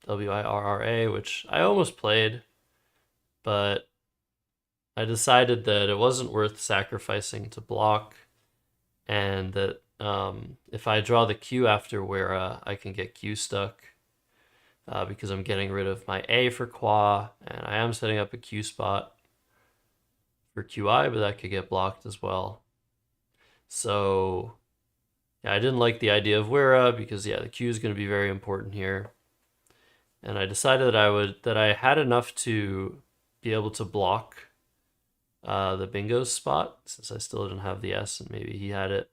WIRRA, which I almost played, but I decided that it wasn't worth sacrificing to block, and that if I draw the Q after Wira, I can get Q stuck because I'm getting rid of my A for Qua, and I am setting up a Q spot for QI, but that could get blocked as well. So yeah, I didn't like the idea of Wira because, yeah, the Q is going to be very important here. And I decided that I had enough to be able to block the bingo spot, since I still didn't have the S and maybe he had it.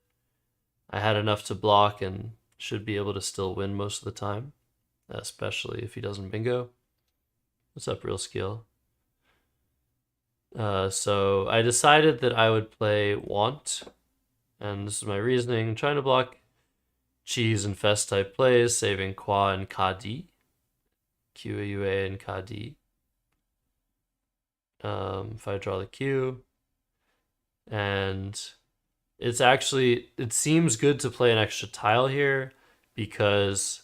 I had enough to block and should be able to still win most of the time, especially if he doesn't bingo. What's up, Real Skill? So I decided that I would play Want, and this is my reasoning: trying to block cheese and fest type plays, saving Qua and KD, QAUA and KD. If I draw the Q, and it seems good to play an extra tile here, because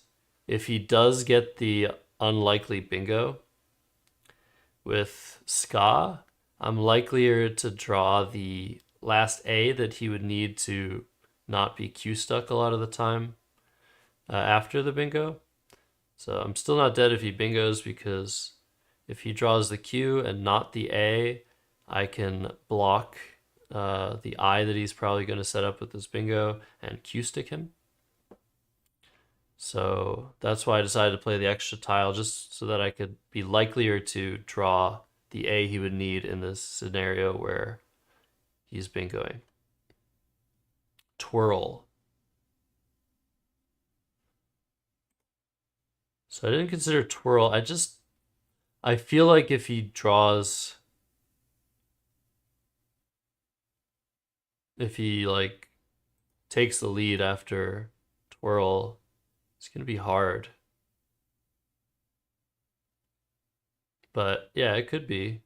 if he does get the unlikely bingo with Ska, I'm likelier to draw the last A that he would need to not be Q stuck a lot of the time after the bingo. So I'm still not dead if he bingos, because if he draws the Q and not the A, I can block the I that he's probably going to set up with this bingo and Q stick him. So that's why I decided to play the extra tile, just so that I could be likelier to draw the A he would need in this scenario where he's bingoing. Twirl. So I didn't consider twirl. I feel like if he draws, if he like takes the lead after twirl, it's gonna be hard. But yeah, it could be.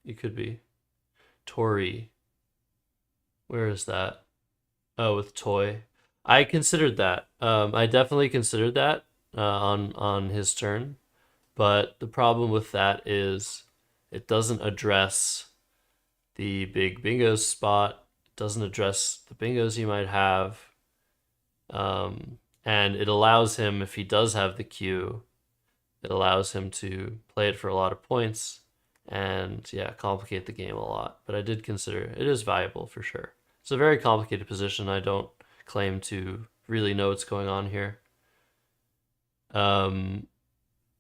It could be. Tori. Where is that? Oh, with Toy. I considered that. I definitely considered that on his turn. But the problem with that is it doesn't address the big bingo spot. It doesn't address the bingos he might have. And it allows him, if he does have the Q, it allows him to play it for a lot of points and, yeah, complicate the game a lot. But I did consider it is valuable for sure. It's a very complicated position. I don't claim to really know what's going on here. Well,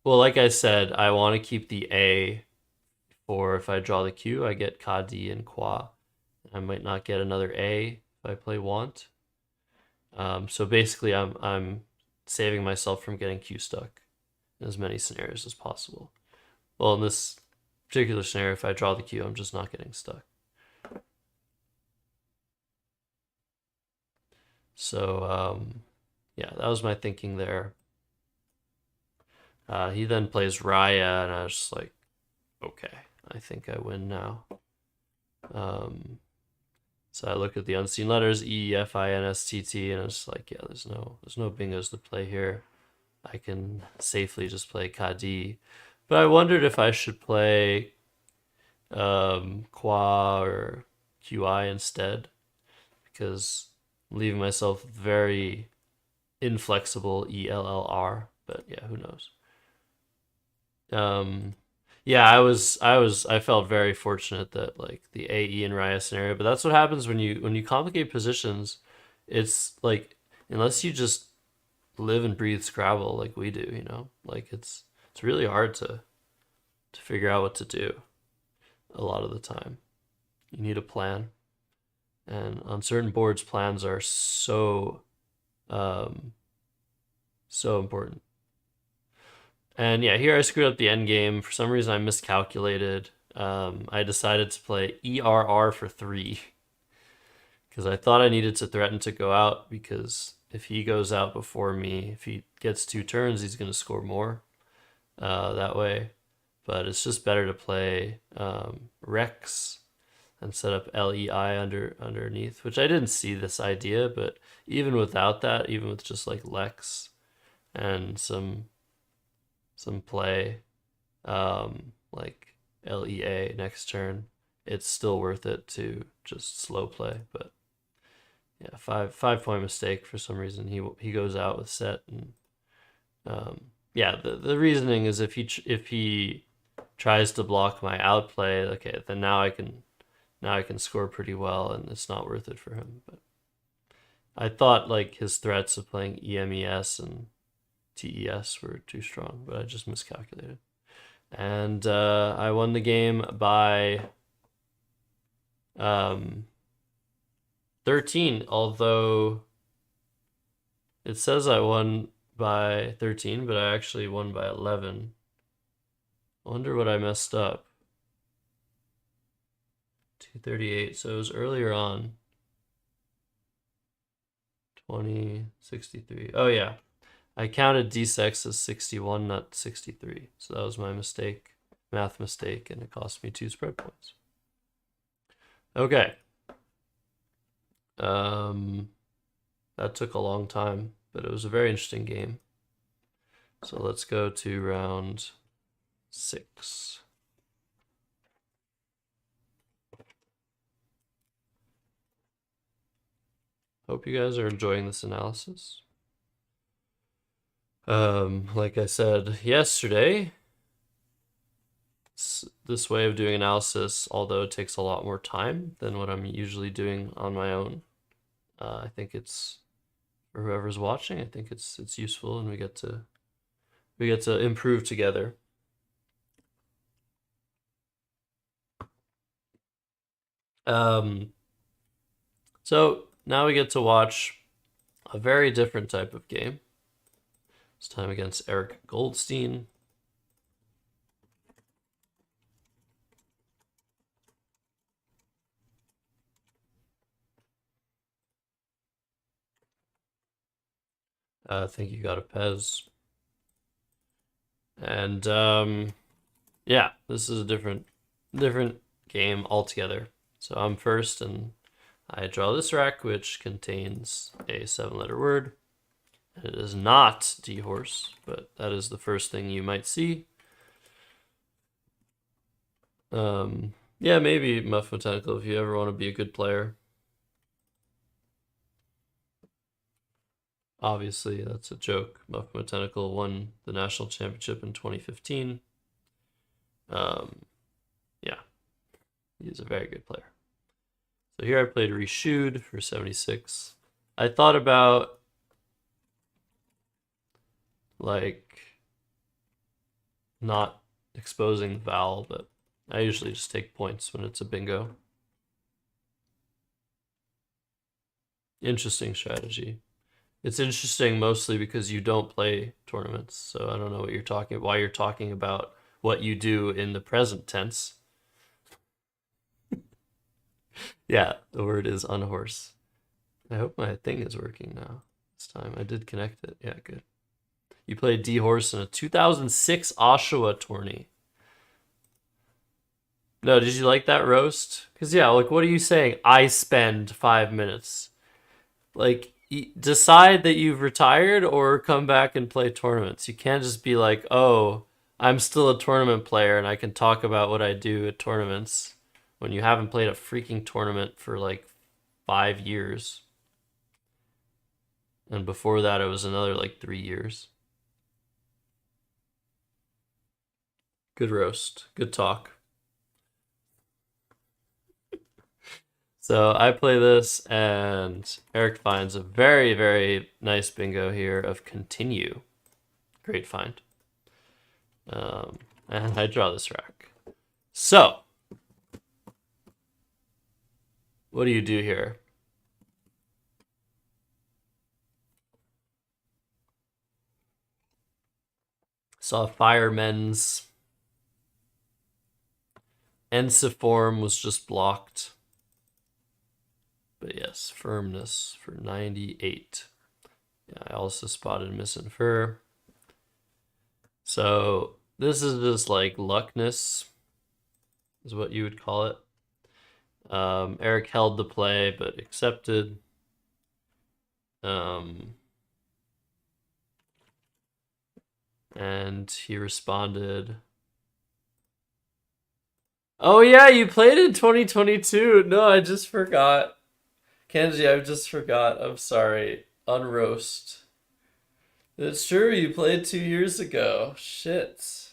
like I said, I want to keep the A for if I draw the Q, I get Ka, D, and Kwa. I might not get another A if I play Want. So basically, I'm saving myself from getting Q stuck in as many scenarios as possible. Well, in this particular scenario, if I draw the Q, I'm just not getting stuck. So, yeah, that was my thinking there. He then plays Raya, and I was just like, okay, I think I win now. So I look at the unseen letters E, F, I, N, S, T, T, and it's like, yeah, there's no bingos to play here. I can safely just play Ka, D. But I wondered if I should play Kwa or QI instead, because I'm leaving myself very inflexible ELLR. But yeah, who knows? Yeah, I felt very fortunate that like the AE and Raya scenario, but that's what happens when you complicate positions. It's like unless you just live and breathe Scrabble like we do, you know, like it's really hard to figure out what to do a lot of the time. You need a plan, and on certain boards, plans are so important. And yeah, here I screwed up the end game. For some reason, I miscalculated. I decided to play ERR for 3 because I thought I needed to threaten to go out, because if he goes out before me, if he gets 2 turns, he's going to score more that way. But it's just better to play Rex and set up LEI underneath, which I didn't see this idea, but even without that, even with just like Lex and some play like LEA next turn, it's still worth it to just slow play. But yeah, 5-point mistake for some reason. He goes out with set, and yeah, the reasoning is if he tries to block my outplay, okay, then now I can score pretty well, and it's not worth it for him. But I thought like his threats of playing EMES and TES were too strong, but I just miscalculated. And I won the game by 13, although it says I won by 13, but I actually won by 11. I wonder what I messed up. 238, so it was earlier on. 2063. Oh yeah. I counted D6 as 61, not 63. So that was my mistake, math mistake, and it cost me 2 spread points. Okay. That took a long time, but it was a very interesting game. So let's go to round 6. Hope you guys are enjoying this analysis. Like I said yesterday, this way of doing analysis, although it takes a lot more time than what I'm usually doing on my own, I think it's, for whoever's watching, I think it's useful, and we get to improve together. So now we get to watch a very different type of game. This time against Eric Goldstein. I think you got a Pez. And yeah, this is a different game altogether. So I'm first, and I draw this rack, which contains a 7-letter word. It is not D-horse, but that is the first thing you might see. Yeah, maybe Muff Mechanical if you ever want to be a good player. Obviously, that's a joke. Muffin Tentacle won the national championship in 2015. Yeah, he's a very good player. So here I played Reshewed for 76. I thought about like not exposing Val, but I usually just take points when it's a bingo. Interesting strategy. It's interesting mostly because you don't play tournaments, so I don't know what you're talking why you're talking about what you do in the present tense. Yeah, the word is unhorse. I hope my thing is working now. This time I did connect it. Yeah, good. You played D-Horse in a 2006 Oshawa tourney. No, did you like that roast? Because, yeah, like, what are you saying? I spend 5 minutes. Like, decide that you've retired or come back and play tournaments. You can't just be like, oh, I'm still a tournament player and I can talk about what I do at tournaments when you haven't played a freaking tournament for like 5 years. And before that, it was another like 3 years. Good roast. Good talk. So I play this, and Eric finds a very, very nice bingo here of Continue. Great find. And I draw this rack. So, what do you do here? Saw Firemen's Ensiform was just blocked. But yes, Firmness for 98. Yeah, I also spotted Misinfer. So this is just like luckness, is what you would call it. Eric held the play, but accepted. And he responded, oh yeah, you played in 2022. No, I just forgot. Kenji, I just forgot. I'm sorry. Unroast. It's true, you played 2 years ago. Shit.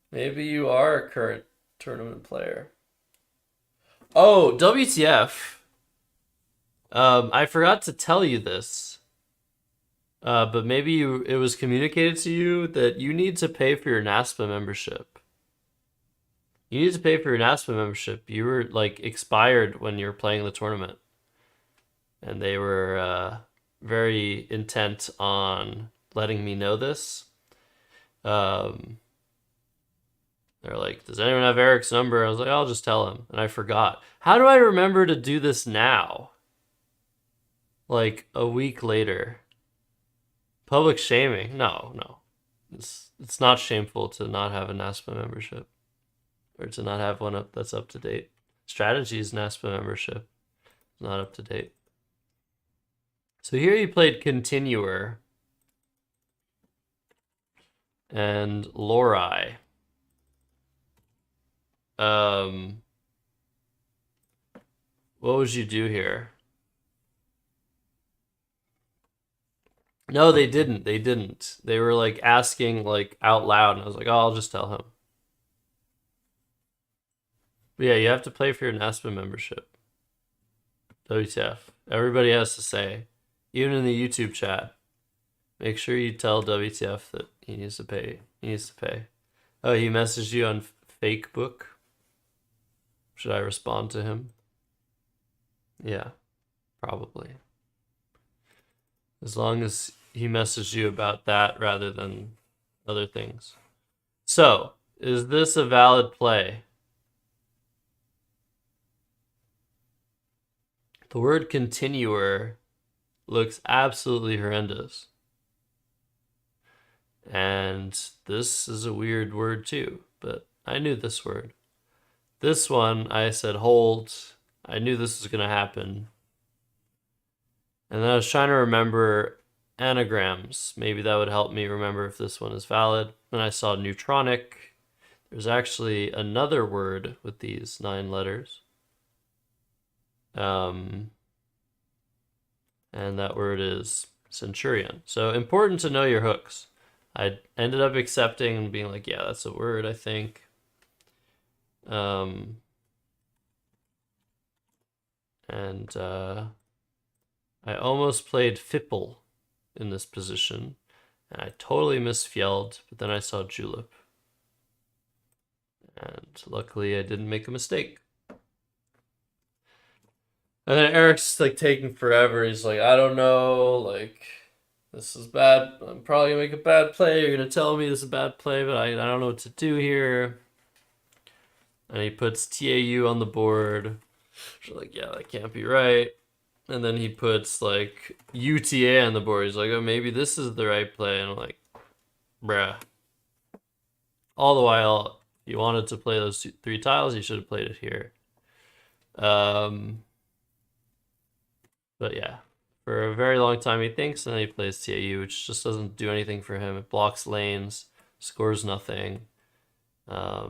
Maybe you are a current tournament player. Oh, WTF. I forgot to tell you this. But maybe it was communicated to you that you need to pay for your NASPA membership. You need to pay for your NASPA membership. You were like expired when you were playing the tournament. And they were very intent on letting me know this. They're like, does anyone have Eric's number? I was like, I'll just tell him. And I forgot. How do I remember to do this now? Like a week later. Public shaming? No. It's not shameful to not have a NASPA membership. Or to not have one that's up to date. Strategy's NASPA membership is not up to date. So here you played Continuer and Lorai. What would you do here? No, they didn't. They didn't. They were like asking like out loud, and I was like, oh, I'll just tell him. But yeah, you have to play for your NASPA membership. WTF. Everybody has to say, even in the YouTube chat, make sure you tell WTF that he needs to pay. He needs to pay. Oh, he messaged you on Facebook? Should I respond to him? Yeah, probably. As long as he messaged you about that rather than other things. So, is this a valid play? The word continuer looks absolutely horrendous. And this is a weird word too, but I knew this word. This one, I said hold. I knew this was going to happen. And then I was trying to remember anagrams. Maybe that would help me remember if this one is valid. Then I saw neutronic. There's actually another word with these 9 letters. And that word is Centurion. So important to know your hooks. I ended up accepting and being like, yeah, that's a word, I think. And I almost played Fipple in this position, and I totally misfjelled, but then I saw Julep. And luckily I didn't make a mistake. And then Eric's like taking forever. He's like, I don't know, like, this is bad. I'm probably gonna make a bad play. You're gonna tell me this is a bad play, but I don't know what to do here. And he puts TAU on the board. She's like, yeah, that can't be right. And then he puts like UTA on the board. He's like, oh, maybe this is the right play. And I'm like, bruh. All the while, if you wanted to play those 3 tiles, you should have played it here. But yeah, for a very long time he thinks, and then he plays TAU, which just doesn't do anything for him. It blocks lanes, scores nothing. Yeah,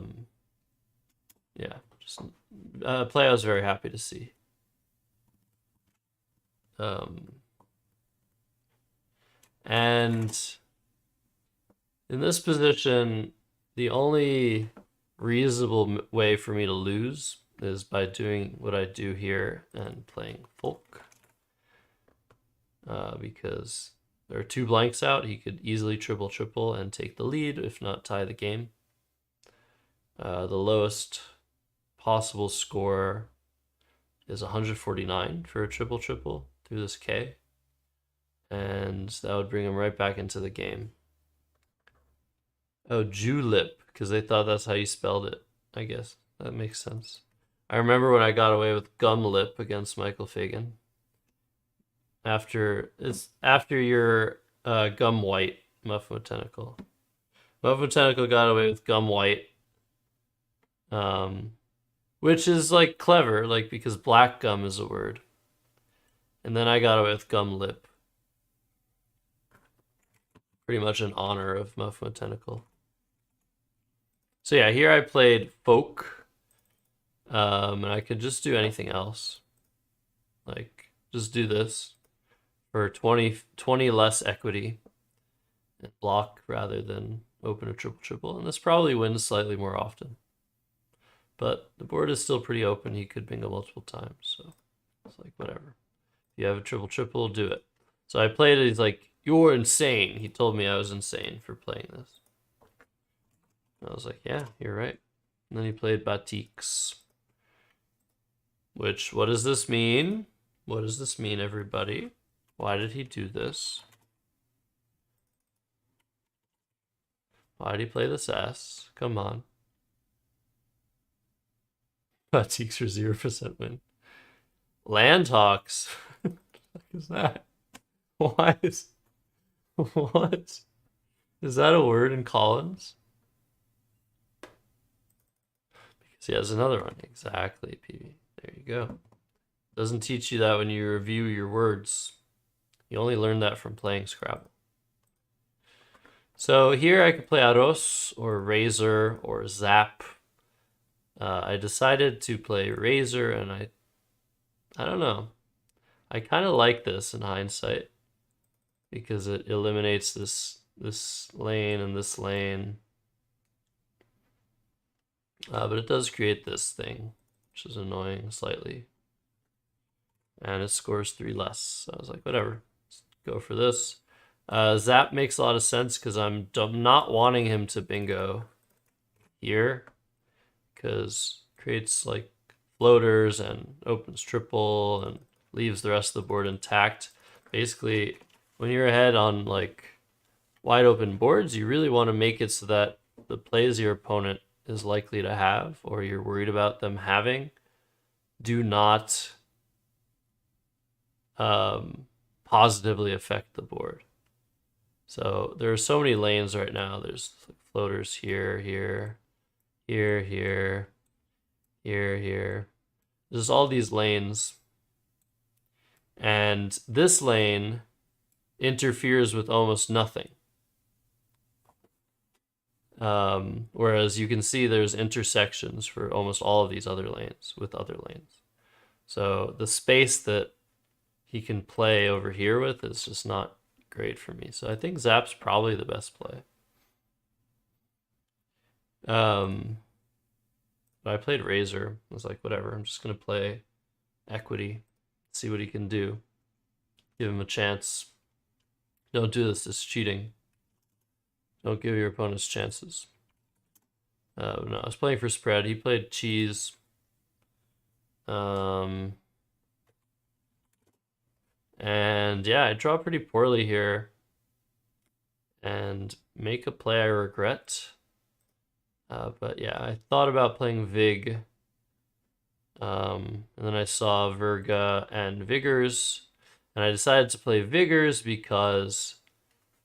just a play I was very happy to see. And in this position, the only reasonable way for me to lose is by doing what I do here and playing Folk. Because there are 2 blanks out, he could easily triple and take the lead, if not tie the game. The lowest possible score is 149 for a triple through this K. And that would bring him right back into the game. Oh, Julep, because they thought that's how you spelled it. I guess that makes sense. I remember when I got away with Gumlip against Michael Fagan. After your Gum White, Muffin Tentacle. Muffin Tentacle got away with Gum White. Which is like clever, like because black gum is a word. And then I got away with Gum Lip. Pretty much in honor of Muffin Tentacle. So yeah, here I played Folk. And I could just do anything else. Like, just do this for 20 less equity and block rather than open a triple. And this probably wins slightly more often. But the board is still pretty open. He could bingo multiple times, so it's like, whatever. If you have a triple, do it. So I played it, he's like, you're insane. He told me I was insane for playing this. And I was like, yeah, you're right. And then he played Batiks. Which, what does this mean? What does this mean, everybody? Why did he do this? Why did he play this S? Come on. Batiks for 0% win. Landhawks. What the fuck is that? Why is... What? Is that a word in Collins? Because he has another one. Exactly, PB. There you go. Doesn't teach you that when you review your words. You only learn that from playing Scrabble. So here I could play Aros or Razor or Zap. I decided to play Razor, and I don't know. I kind of like this in hindsight because it eliminates this lane and this lane. But it does create this thing, which is annoying slightly. And it scores 3 less. So I was like, whatever, let's go for this. Zap makes a lot of sense because I'm not wanting him to bingo here, because creates like floaters and opens triple and leaves the rest of the board intact. Basically, when you're ahead on like wide open boards, you really want to make it so that the plays your opponent is likely to have, or you're worried about them having, do not positively affect the board. So there are so many lanes right now. There's floaters here, here, here, here, here, here. There's all these lanes. And this lane interferes with almost nothing. Whereas you can see there's intersections for almost all of these other lanes with other lanes. So the space that he can play over here with is just not great for me. So I think Zap's probably the best play. But I played Razor. I was like, whatever, I'm just gonna play Equity, see what he can do. Give him a chance. Don't do this, it's cheating. Don't give your opponents chances. No, I was playing for spread. He played cheese. And yeah, I draw pretty poorly here. And make a play I regret. But yeah, I thought about playing Vig. And then I saw Virga and Vigors. And I decided to play Vigors because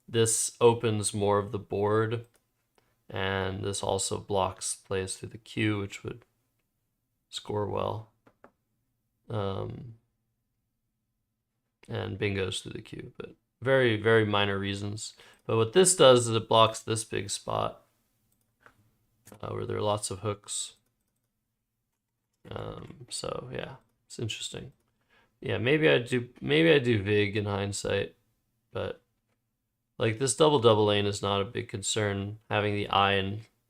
this opens more of the board. And this also blocks plays through the queue, which would score well. And bingos through the queue, but very, very minor reasons. But what this does is it blocks this big spot where there are lots of hooks. So yeah, it's interesting. Yeah, maybe I do Vig in hindsight, but like this double lane is not a big concern. Having the eye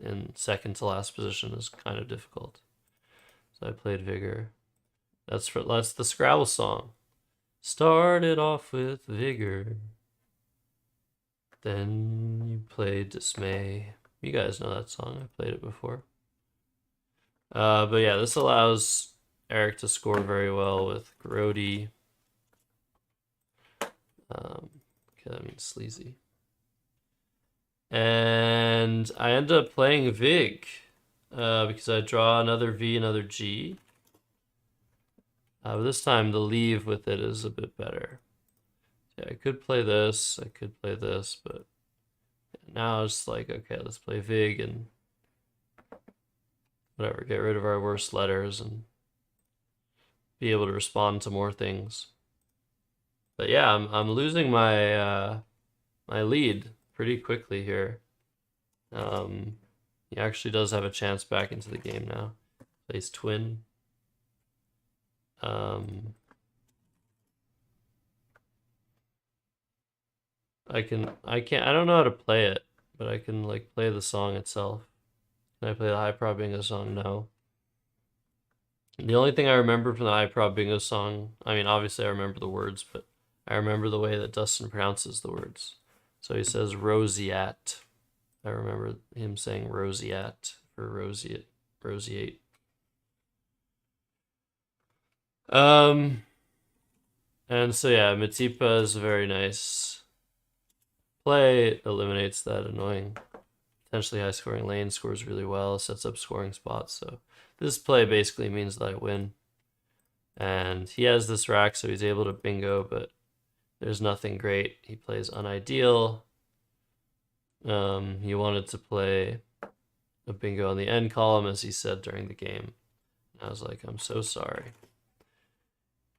in second to last position is kind of difficult. So I played Vigor. That's the Scrabble song. Started off with Vigor. Then you played Dismay. You guys know that song. I played it before. But yeah, this allows Eric to score very well with Grody. Okay, that means sleazy. And I end up playing Vig because I draw another V, another G. But this time the leave with it is a bit better. Yeah, I could play this, I could play this, but now it's like, okay, let's play Vig and whatever, get rid of our worst letters and be able to respond to more things. But yeah, I'm losing my my lead pretty quickly here. He actually does have a chance back into the game now. Plays Twin. I don't know how to play it, but I can like play the song itself. Can I play the High Prop Bingo song? No. The only thing I remember from the High Prop Bingo song, I mean, obviously I remember the words, but I remember the way that Dustin pronounces the words. So he says roseate. I remember him saying roseate for roseate. And so yeah, Matipa is a very nice play. It eliminates that annoying, potentially high scoring lane, scores really well, sets up scoring spots. So this play basically means that I win. And he has this rack, so he's able to bingo, but there's nothing great. He plays unideal. He wanted to play a bingo on the end column, as he said during the game. And I was like, I'm so sorry.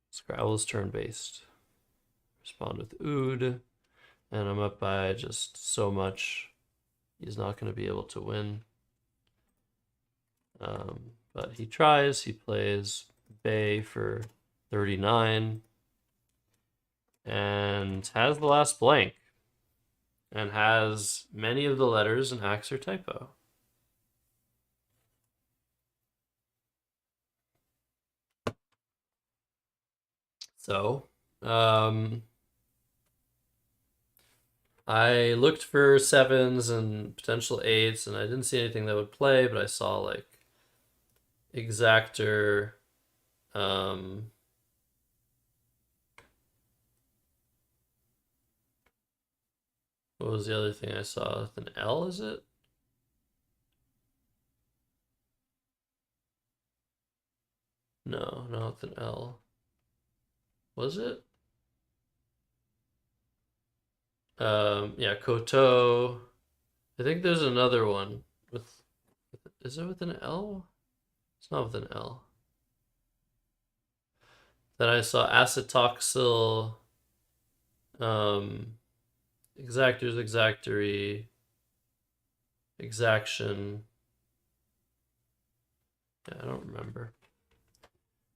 Scrabble is turn-based. Respond with Ood. And I'm up by just so much. He's not going to be able to win. But he tries. He plays Bay for 39. And has the last blank. And has many of the letters in axe or typo. So, I looked for 7s and potential 8s, and I didn't see anything that would play, but I saw like Exactor, what was the other thing I saw? With an L, is it? No, not with an L. Was it? Yeah, Koto. I think there's another one with, is it with an L? It's not with an L. Then I saw acetoxyl, exactors, exactory, exaction. Yeah, I don't remember.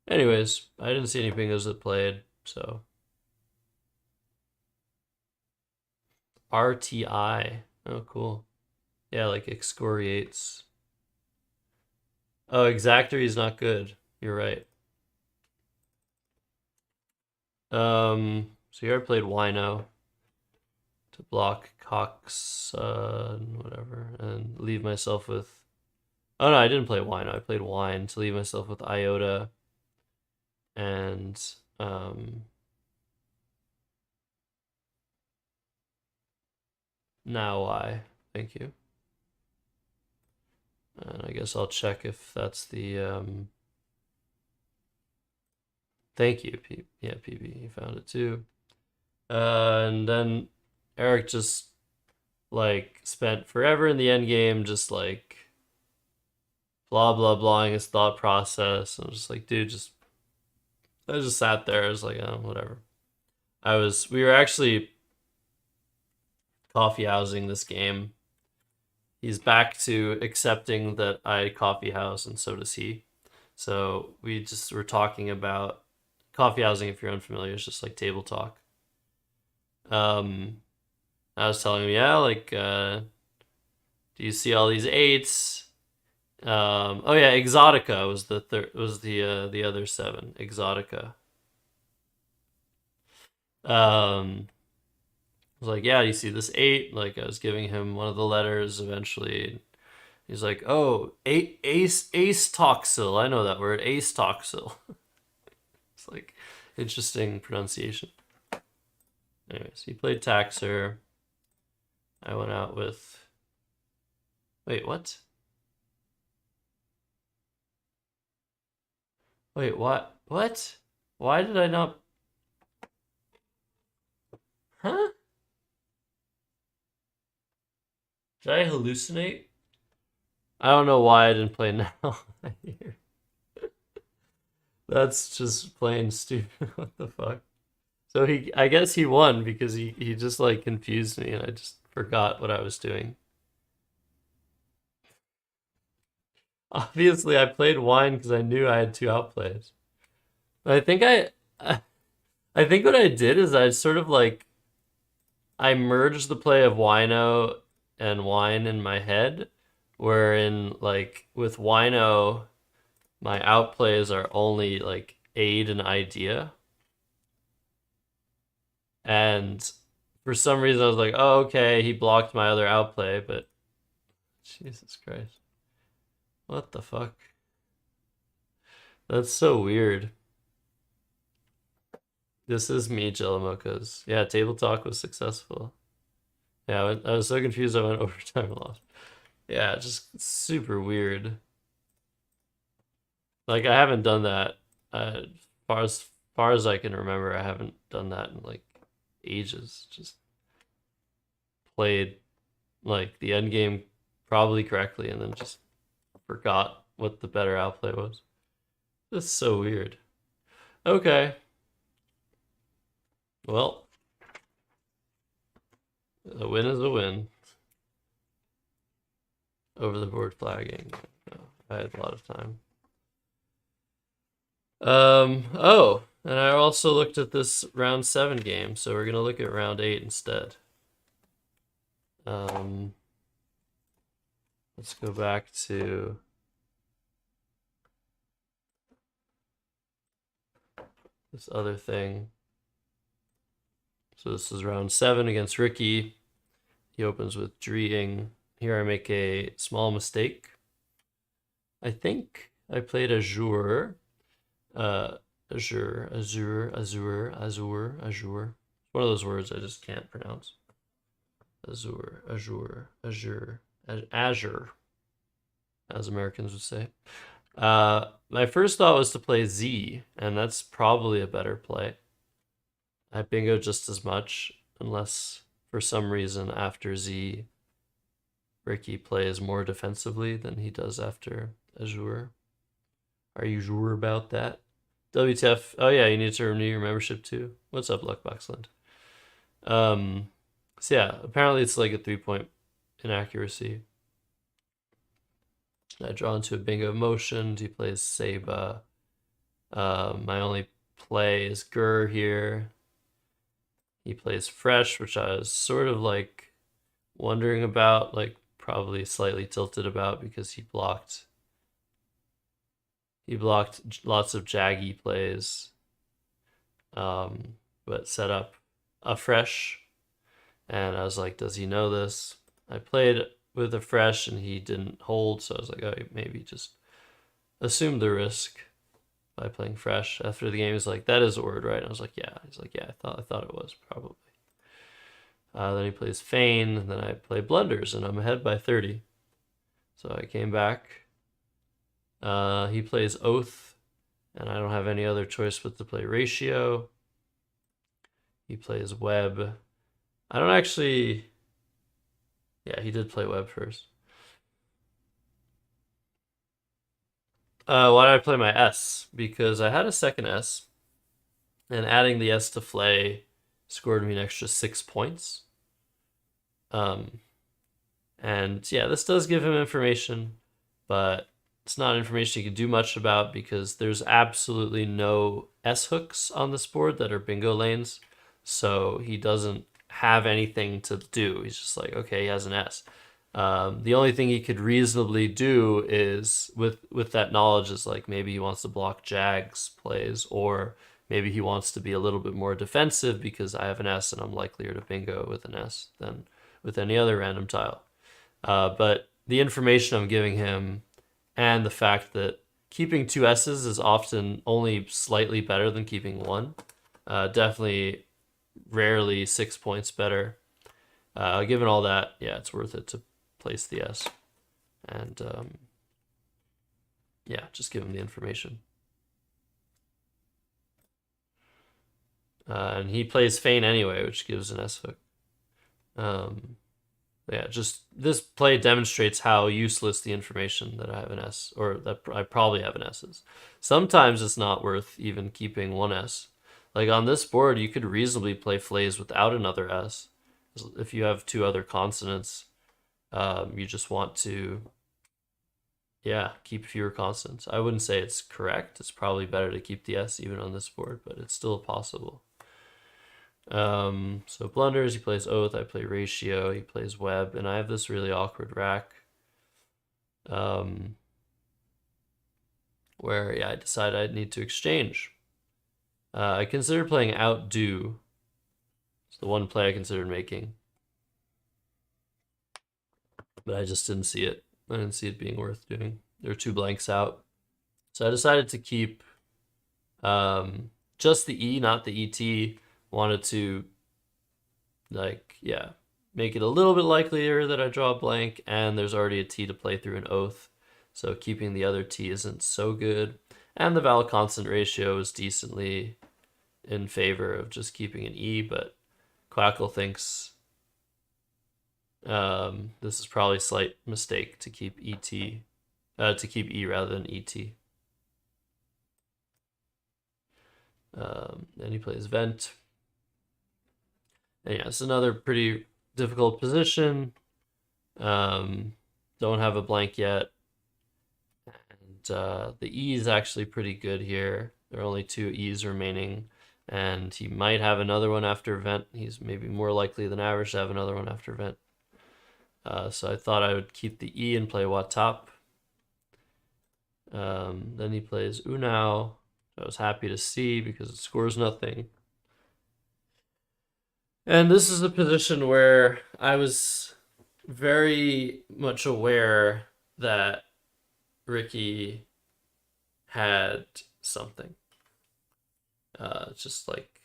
Anyways, I didn't see any bingos that played, so RTI. Oh, cool. Yeah, like excoriates. Oh, Exactory is not good. You're right. So here I played Wino to block Cox, whatever, and leave myself with. Oh no, I didn't play Wino. I played Wine to leave myself with Iota and now I. Thank you. And I guess I'll check if that's the thank you, yeah, PB. You found it too. And then Eric just like spent forever in the end game, just like blah blah blahing his thought process. And I was just like, dude, I just sat there. I was like, oh, whatever. We were actually coffee housing this game. He's back to accepting that I coffee house, and so does he. So we just were talking about coffee housing. If you're unfamiliar, it's just like table talk. I was telling him, yeah, like, do you see all these 8s? Oh yeah, Exotica was the other 7. Exotica. I was like, yeah, you see this 8? Like, I was giving him one of the letters eventually. He's like, oh, ace toxil. I know that word, ace toxil. It's like interesting pronunciation. Anyways, he played Taxer. I went out with. Wait, what? Wait, what? What? Why did I not? Huh? Did I hallucinate? I don't know why I didn't play now. That's just plain stupid. What the fuck? So I guess he won because he just like confused me and I just forgot what I was doing. Obviously, I played Wine because I knew I had 2 outplays. But I think I think what I did is I sort of like I merged the play of Wino and Wine in my head, wherein like with Wino, my outplays are only like aid and idea. And for some reason I was like, oh, okay, he blocked my other outplay, but Jesus Christ. What the fuck? That's so weird. This is me, Jellamocas. Yeah, table talk was successful. Yeah, I was so confused I went overtime loss. Yeah, just super weird. Like I haven't done that. Far as I can remember, I haven't done that in like ages. Just played like the end game probably correctly and then just forgot what the better outplay was. That's so weird. Okay. Well, a win is a win. Over the board flagging. Oh, I had a lot of time. Oh, and I also looked at this round 7 game, so we're gonna look at round 8 instead. Let's go back to this other thing. So this is round 7 against Ricky. He opens with Dreeing. Here I make a small mistake. I think I played Azure. Azure. It's one of those words I just can't pronounce. Azure, as Americans would say. My first thought was to play Z, and that's probably a better play. I bingo just as much, unless for some reason after Z, Ricky plays more defensively than he does after Azure. Are you sure about that? WTF. Oh yeah, you need to renew your membership too. What's up, Luckboxland? So yeah, apparently it's like a 3-point inaccuracy. I draw into a bingo motion. He plays Seba. My only play is Gur here. He plays fresh, which I was sort of like wondering about, like probably slightly tilted about because he blocked lots of jaggy plays, but set up a fresh, and I was like, does he know this? I played with a fresh and he didn't hold, so I was like, oh, maybe just assume the risk by playing fresh. After the game, he's like, that is a word, right? And I was like, yeah. He's like, yeah, I thought it was probably. Then he plays feign, and then I play blunders, and I'm ahead by 30. So I came back. He plays oath, and I don't have any other choice but to play ratio. He plays web. I don't actually. Yeah, he did play web first. Why did I play my S? Because I had a second S, and adding the S to Flay scored me an extra 6 points. And yeah, this does give him information, but it's not information you can do much about because there's absolutely no S hooks on this board that are bingo lanes. So he doesn't have anything to do. He's just like, okay, he has an S. The only thing he could reasonably do is with that knowledge is like maybe he wants to block Jags plays, or maybe he wants to be a little bit more defensive because I have an S and I'm likelier to bingo with an S than with any other random tile. But the information I'm giving him and the fact that keeping 2 S's is often only slightly better than keeping 1, definitely rarely 6 points better. Given all that, yeah, it's worth it to place the S. And yeah, just give him the information. And he plays feign anyway, which gives an S hook. Yeah, just this play demonstrates how useless the information that I have an S, or that I probably have an S is. Sometimes it's not worth even keeping 1 S. Like on this board, you could reasonably play flays without another S. If you have 2 other consonants, you just want to, yeah, keep fewer consonants. I wouldn't say it's correct. It's probably better to keep the S even on this board, but it's still possible. So blunders, he plays oath, I play ratio, he plays web, and I have this really awkward rack. Where, yeah, I decided I'd need to exchange. I considered playing outdo. It's the one play I considered making. But I just didn't see it. I didn't see it being worth doing. There were 2 blanks out. So I decided to keep just the E, not the ET. Wanted to, like, yeah, make it a little bit likelier that I draw a blank, and there's already a T to play through an oath, so keeping the other T isn't so good. And the vowel consonant ratio is decently in favor of just keeping an E, but Quackle thinks this is probably a slight mistake to keep E rather than ET. Then he plays vent. And yeah, it's another pretty difficult position. Don't have a blank yet. And the E is actually pretty good here. There are only 2 E's remaining. And he might have another one after vent. He's maybe more likely than average to have another one after vent. So I thought I would keep the E and play Watap. Then he plays Unao. I was happy to see because it scores nothing. And this is a position where I was very much aware that Ricky had something. Just like,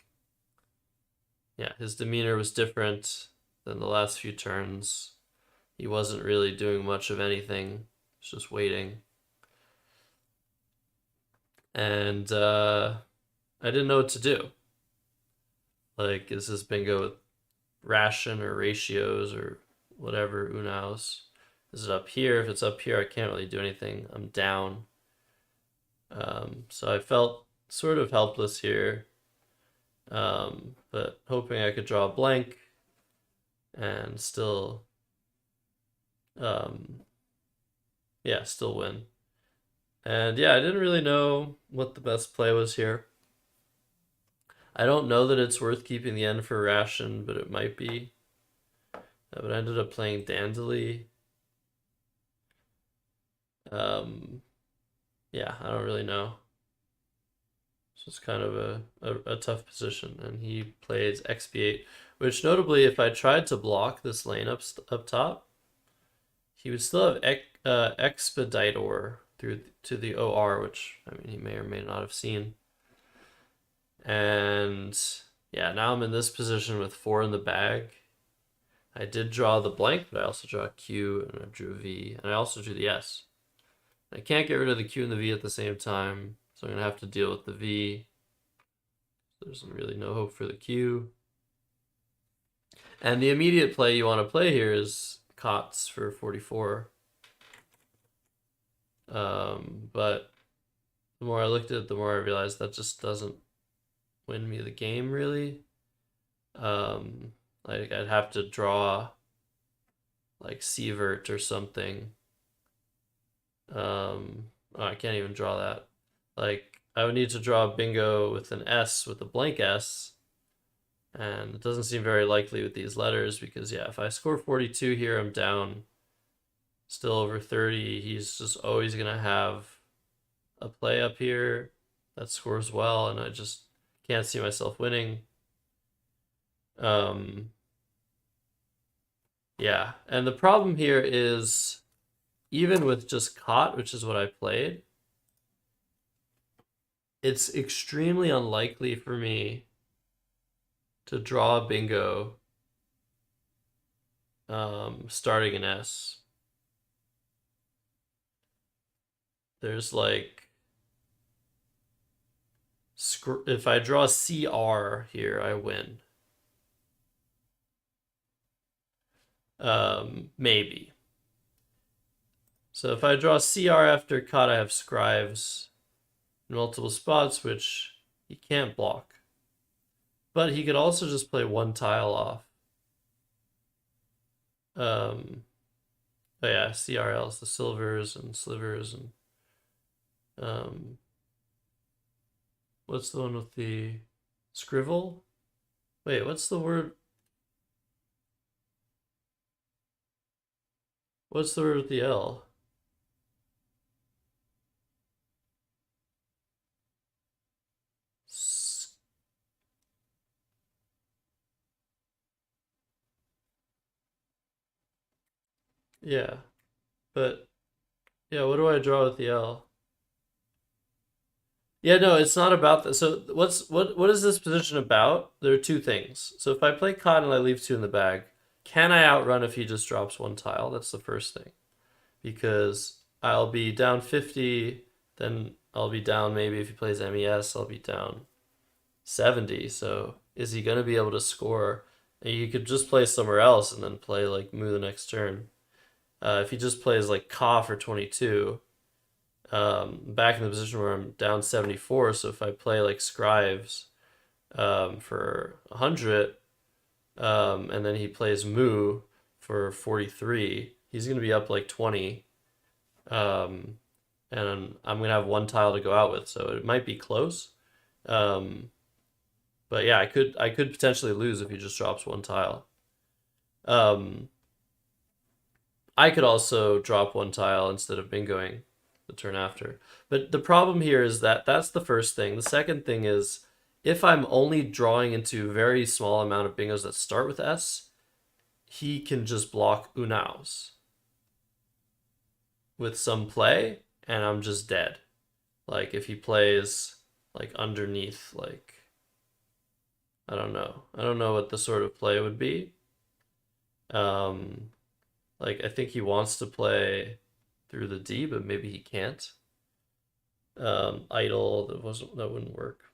yeah, his demeanor was different than the last few turns. He wasn't really doing much of anything. He was just waiting. And I didn't know what to do. Like, is this bingo with ration or ratios or whatever, unaus? Is it up here? If it's up here, I can't really do anything. I'm down. So I felt sort of helpless here, but hoping I could draw a blank and still, still win. And yeah, I didn't really know what the best play was here. I don't know that it's worth keeping the end for ration, but it might be. But I ended up playing Dandeli. Yeah, I don't really know. So it's kind of a tough position, and he plays XB8, which notably, if I tried to block this lane up top, he would still have Expeditor through to the OR, which I mean he may or may not have seen. And yeah, now I'm in this position with 4 in the bag. I did draw the blank, but I also draw a Q, and I drew a V, and I also drew the S. I can't get rid of the Q and the V at the same time, so I'm going to have to deal with the V. There's really no hope for the Q. And the immediate play you want to play here is Cots for 44. But the more I looked at it, the more I realized that just doesn't win me the game, really. Like, I'd have to draw, like, Sievert or something. Oh, I can't even draw that. Like, I would need to draw Bingo with an S, with a blank S. And it doesn't seem very likely with these letters because, yeah, if I score 42 here, I'm down still over 30. He's just always going to have a play up here that scores well, and I just can't see myself winning. Yeah, and the problem here is even with just Cot, which is what I played, it's extremely unlikely for me to draw a Bingo starting an S. There's like, if I draw CR here, I win. Maybe. So if I draw CR after Cot, I have Scrives in multiple spots, which he can't block. But he could also just play 1 tile off. Oh yeah, CRLs, the silvers and slivers, and what's the one with the scribble? Wait, what's the word? What's the word with the L? Yeah, but yeah, what do I draw with the L? Yeah, no, it's not about that. So what is this position about? There are 2 things. So if I play Cot and I leave 2 in the bag, can I outrun if he just drops 1 tile? That's the first thing. Because I'll be down 50, then I'll be down, maybe if he plays MES, I'll be down 70. So is he going to be able to score? And you could just play somewhere else and then play like Moo the next turn. If he just plays like Ka for 22, back in the position where I'm down 74, so if I play like Scrives for 100, and then he plays Moo for 43, he's going to be up like 20, and I'm going to have 1 tile to go out with, so it might be close. But yeah, I could potentially lose if he just drops 1 tile. I could also drop 1 tile instead of bingoing the turn after. But the problem here is that that's the first thing. The second thing is, if I'm only drawing into a very small amount of bingos that start with S, he can just block Unaus with some play, and I'm just dead. Like, if he plays, like, underneath, like, I don't know. I don't know what the sort of play would be. Like, I think he wants to play through the D, but maybe he can't. Idle, that wouldn't work.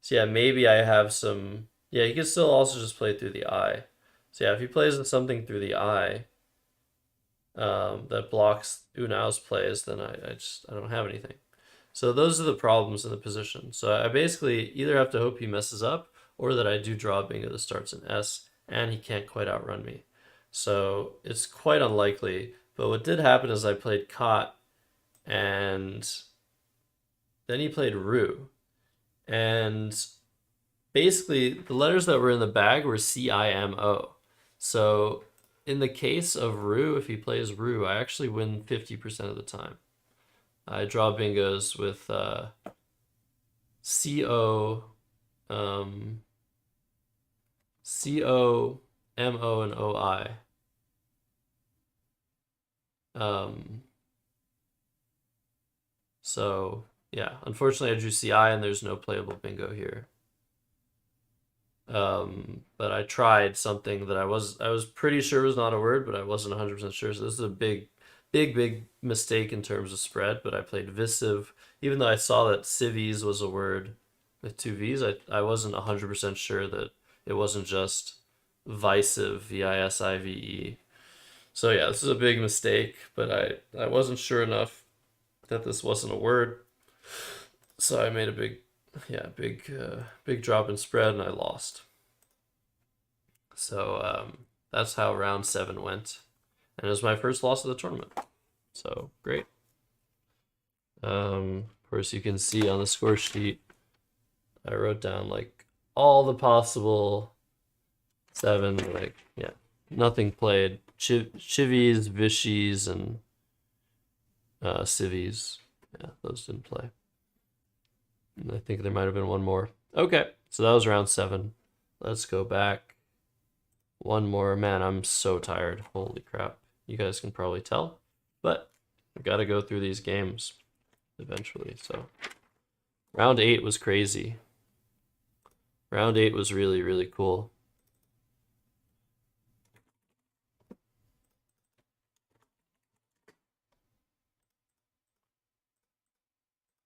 So yeah, maybe I have some. Yeah, he could still also just play through the I. So yeah, if he plays something through the I, that blocks Unau's plays, then I don't have anything. So those are the problems in the position. So I basically either have to hope he messes up, or that I do draw a bingo that starts in S, and he can't quite outrun me. So it's quite unlikely. But what did happen is I played Cot, and then he played Rue. And basically the letters that were in the bag were CIMO. So in the case of Rue, if he plays Rue, I actually win 50% of the time. I draw bingos with CO, COMO and OI. So yeah, unfortunately I drew CI and there's no playable bingo here. But I tried something that I was pretty sure was not a word, but I wasn't 100% sure. So this is a big mistake in terms of spread. But I played visive, even though I saw that cives was a word with two V's. I wasn't 100% sure that it wasn't just visive, VISIVE. So yeah, this is a big mistake, but I wasn't sure enough that this wasn't a word. So I made a big drop in spread and I lost. So that's how round 7 went. And it was my first loss of the tournament. So great. Of course you can see on the score sheet I wrote down like all the possible 7, like yeah, nothing played. Chivies, Vishies, and civies. Yeah, those didn't play. And I think there might have been one more. Okay, so that was round 7. Let's go back. One more. Man, I'm so tired. Holy crap. You guys can probably tell. But I got to go through these games eventually. So round 8 was crazy. Round 8 was really, really cool.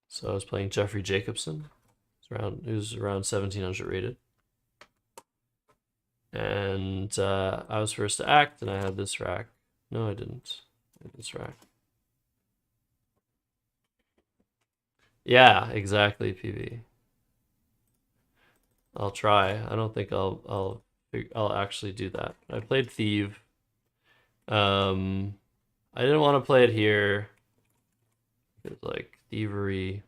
So I was playing Jeffrey Jacobson. He was around 1700 rated. And I was first to act, and I had this rack. No, I didn't. I had this rack. Yeah, exactly, PV. I'll try. I don't think I'll actually do that. I played Thieve. I didn't want to play it here. It's like thievery,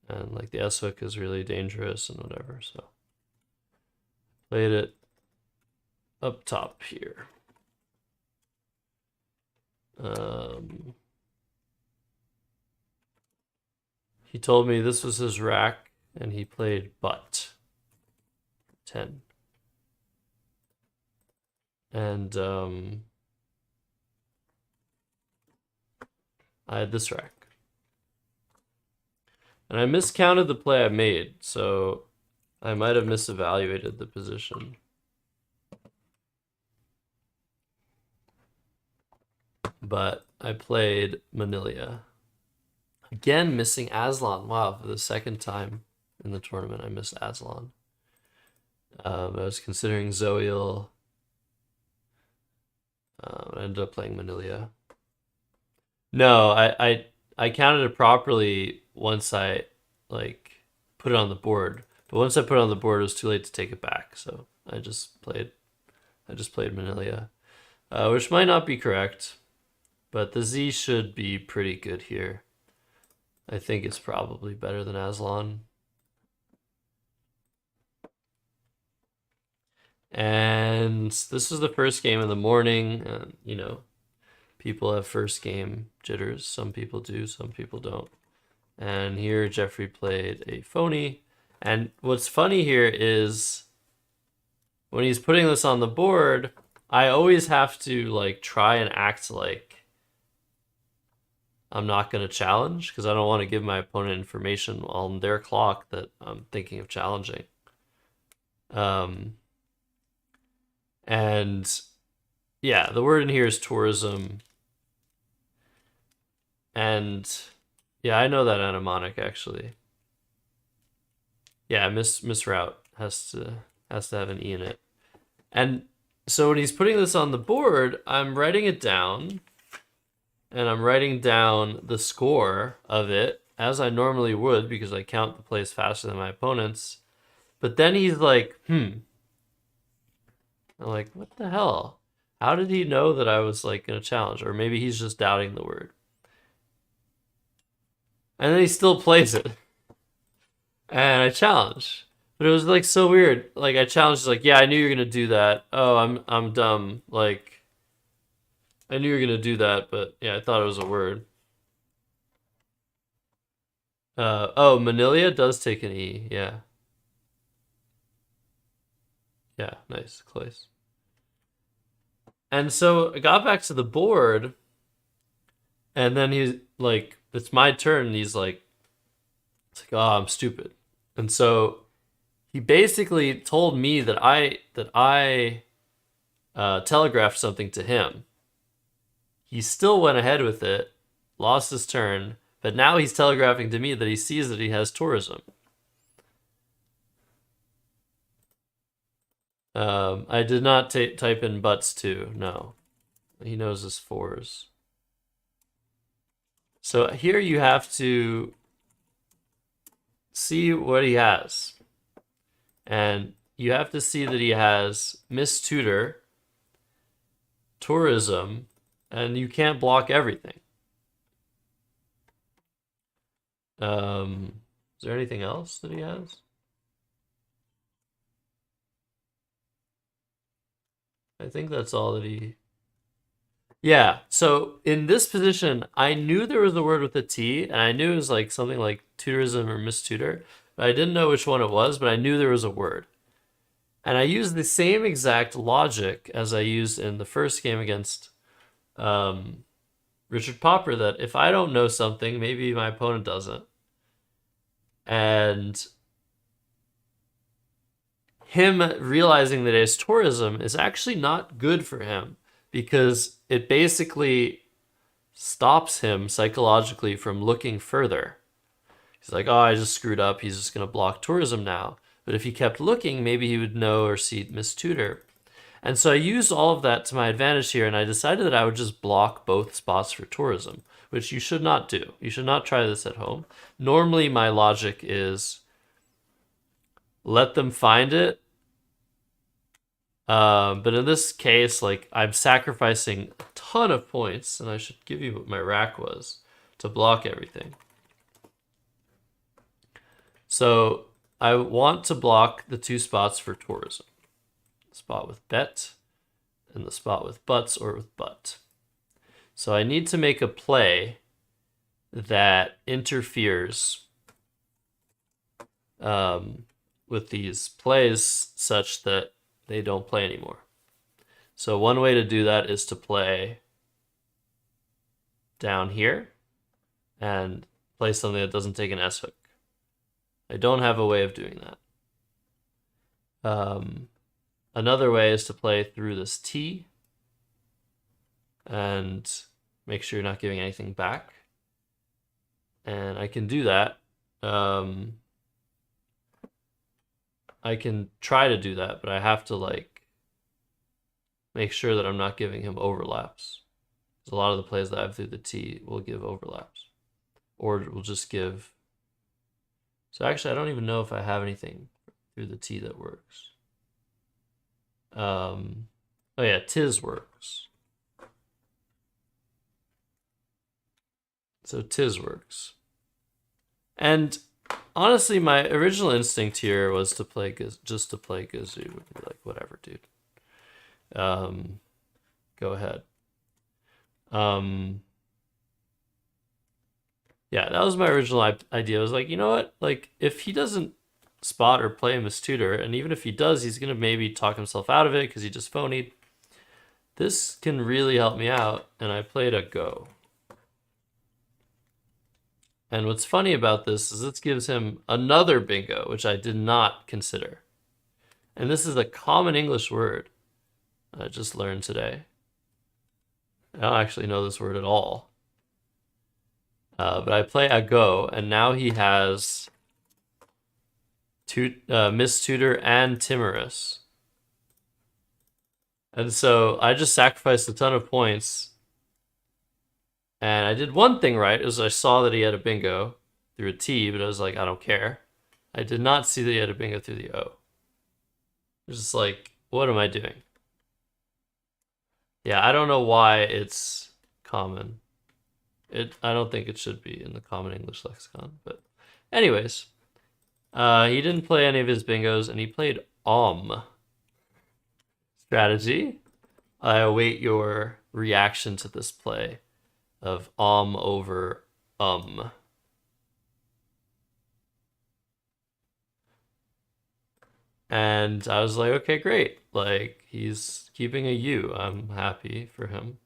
and like the S hook is really dangerous and whatever. So played it up top here. He told me this was his rack, and he played butt 10. And I had this rack. And I miscounted the play I made, so I might have misevaluated the position. But I played Manilia. Again, missing Aslan. Wow, for the second time in the tournament, I missed Aslan. I was considering Zoil. I ended up playing Manilia. No, I counted it properly once I like put it on the board. But once I put it on the board, it was too late to take it back. So I just played Manilia, which might not be correct, but the Z should be pretty good here. I think it's probably better than Aslan. And this is the first game in the morning. And, you know, people have first game jitters. Some people do, some people don't. And here Jeffrey played a phony. And what's funny here is when he's putting this on the board, I always have to like try and act like I'm not going to challenge because I don't want to give my opponent information on their clock that I'm thinking of challenging. And yeah, the word in here is tourism. And yeah, I know that mnemonic actually. Yeah, Miss Route has to have an E in it. And so when he's putting this on the board, I'm writing it down. And I'm writing down the score of it as I normally would because I count the plays faster than my opponents. But then he's like, I'm like, what the hell? How did he know that I was like gonna challenge? Or maybe he's just doubting the word. And then he still plays it. And I challenge. But it was like so weird. Like I challenged, like, yeah, I knew you were gonna do that. Oh, I'm dumb. Like I knew you were gonna do that, but yeah, I thought it was a word. Oh, Manilia does take an E. Yeah, yeah, nice, close. And so I got back to the board, and then he's like, "It's my turn." And he's like, "It's like, oh, I'm stupid." And so he basically told me that I telegraphed something to him. He still went ahead with it, lost his turn, but now he's telegraphing to me that he sees that he has tourism. I did not type in butts too. No, he knows his fours. So here you have to see what he has, and you have to see that he has Miss Tutor, tourism, and you can't block everything. Is there anything else that he has? I think that's all that he... Yeah, so in this position, I knew there was a word with a T, and I knew it was like something like tutorism or mistutor, but I didn't know which one it was, but I knew there was a word. And I used the same exact logic as I used in the first game against Richard Popper, that if I don't know something, maybe my opponent doesn't. And him realizing that his tourism is actually not good for him, because it basically stops him psychologically from looking further. He's like, oh, I just screwed up. He's just going to block tourism now. But if he kept looking, maybe he would know or see Miss Tutor. And so I used all of that to my advantage here, and I decided that I would just block both spots for tourism, which you should not do. You should not try this at home. Normally, my logic is let them find it. But in this case, like, I'm sacrificing a ton of points, and I should give you what my rack was to block everything. So I want to block the two spots for tourism. The spot with bet and the spot with butts or with butt. So I need to make a play that interferes with these plays such that they don't play anymore. So one way to do that is to play down here and play something that doesn't take an S hook. I don't have a way of doing that. Another way is to play through this T and make sure you're not giving anything back. And I can do that. I can try to do that, but I have to like make sure that I'm not giving him overlaps. Because a lot of the plays that I have through the T will give overlaps, or will just give. So actually, I don't even know if I have anything through the T that works. Oh yeah, Tiz works. So Tiz works. And honestly, my original instinct here was to play just to play Gazoo. Like, whatever, dude. Go ahead. Yeah, that was my original idea. I was like, you know what? Like, if he doesn't spot or play Miss Tutor, and even if he does, he's gonna maybe talk himself out of it because he just phonied. This can really help me out, and I played a go. And what's funny about this is this gives him another bingo, which I did not consider. And this is a common English word I just learned today. I don't actually know this word at all. But I play a go, and now he has Miss Tutor and Timorous. And so I just sacrificed a ton of points. And I did one thing right, is I saw that he had a bingo through a T, but I was like, I don't care. I did not see that he had a bingo through the O. It was just like, what am I doing? Yeah, I don't know why it's common. I don't think it should be in the Common English Lexicon, but anyways, He didn't play any of his bingos, and he played strategy. I await your reaction to this play of over And I was like, okay, great. Like, he's keeping a U. I'm happy for him.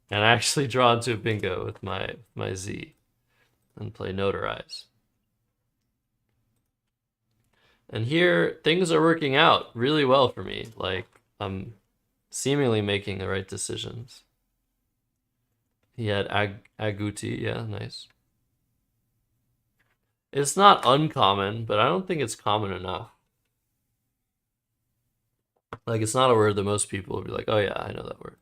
And I actually draw into a bingo with my Z and play Notarize. And here, things are working out really well for me. Like, I'm seemingly making the right decisions. He had Agouti, yeah, nice. It's not uncommon, but I don't think it's common enough. Like, it's not a word that most people would be like, oh yeah, I know that word.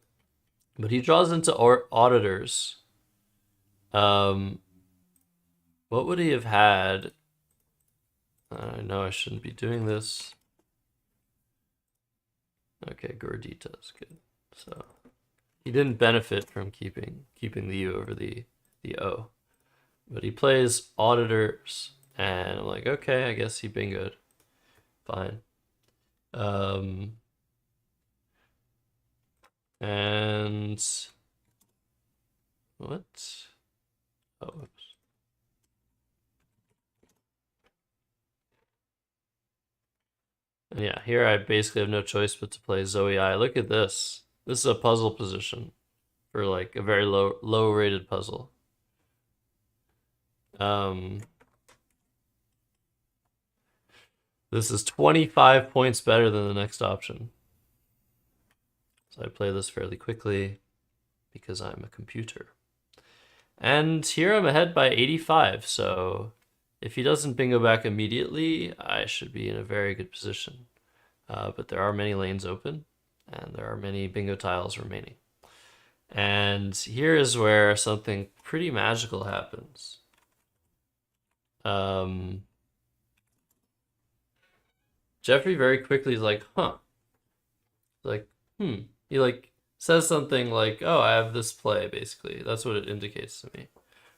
But he draws into auditors. What would he have had? I know I shouldn't be doing this. Okay, Gordita is good. So he didn't benefit from keeping the U over the O. But he plays auditors, and I'm like, okay, I guess he bingoed. Fine. And what? Oh, oops. And yeah, here I basically have no choice but to play Zoe I. Look at this. This is a puzzle position for like a very low rated puzzle. This is 25 points better than the next option. So I play this fairly quickly because I'm a computer. And here I'm ahead by 85, so if he doesn't bingo back immediately, I should be in a very good position. But there are many lanes open, and there are many bingo tiles remaining. And here is where something pretty magical happens. Jeffrey very quickly is like, huh. Like, He like says something like, oh, I have this play, basically. That's what it indicates to me.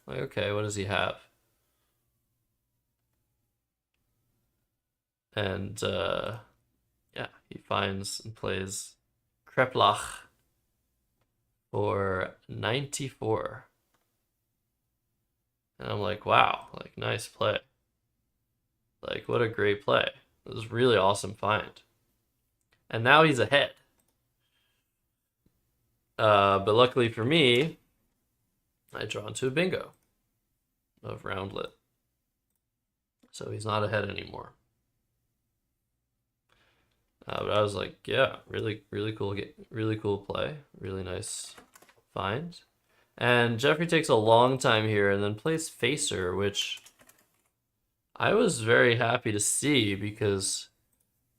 Like, okay, what does he have? And yeah, he finds and plays Kreplach for 94. And I'm like, wow, like, nice play. Like, what a great play. It was a really awesome find. And now he's ahead. But luckily for me, I draw into a bingo of roundlet. So he's not ahead anymore. But I was like, yeah, really cool play. Really nice find. And Jeffrey takes a long time here and then plays Facer, which I was very happy to see because,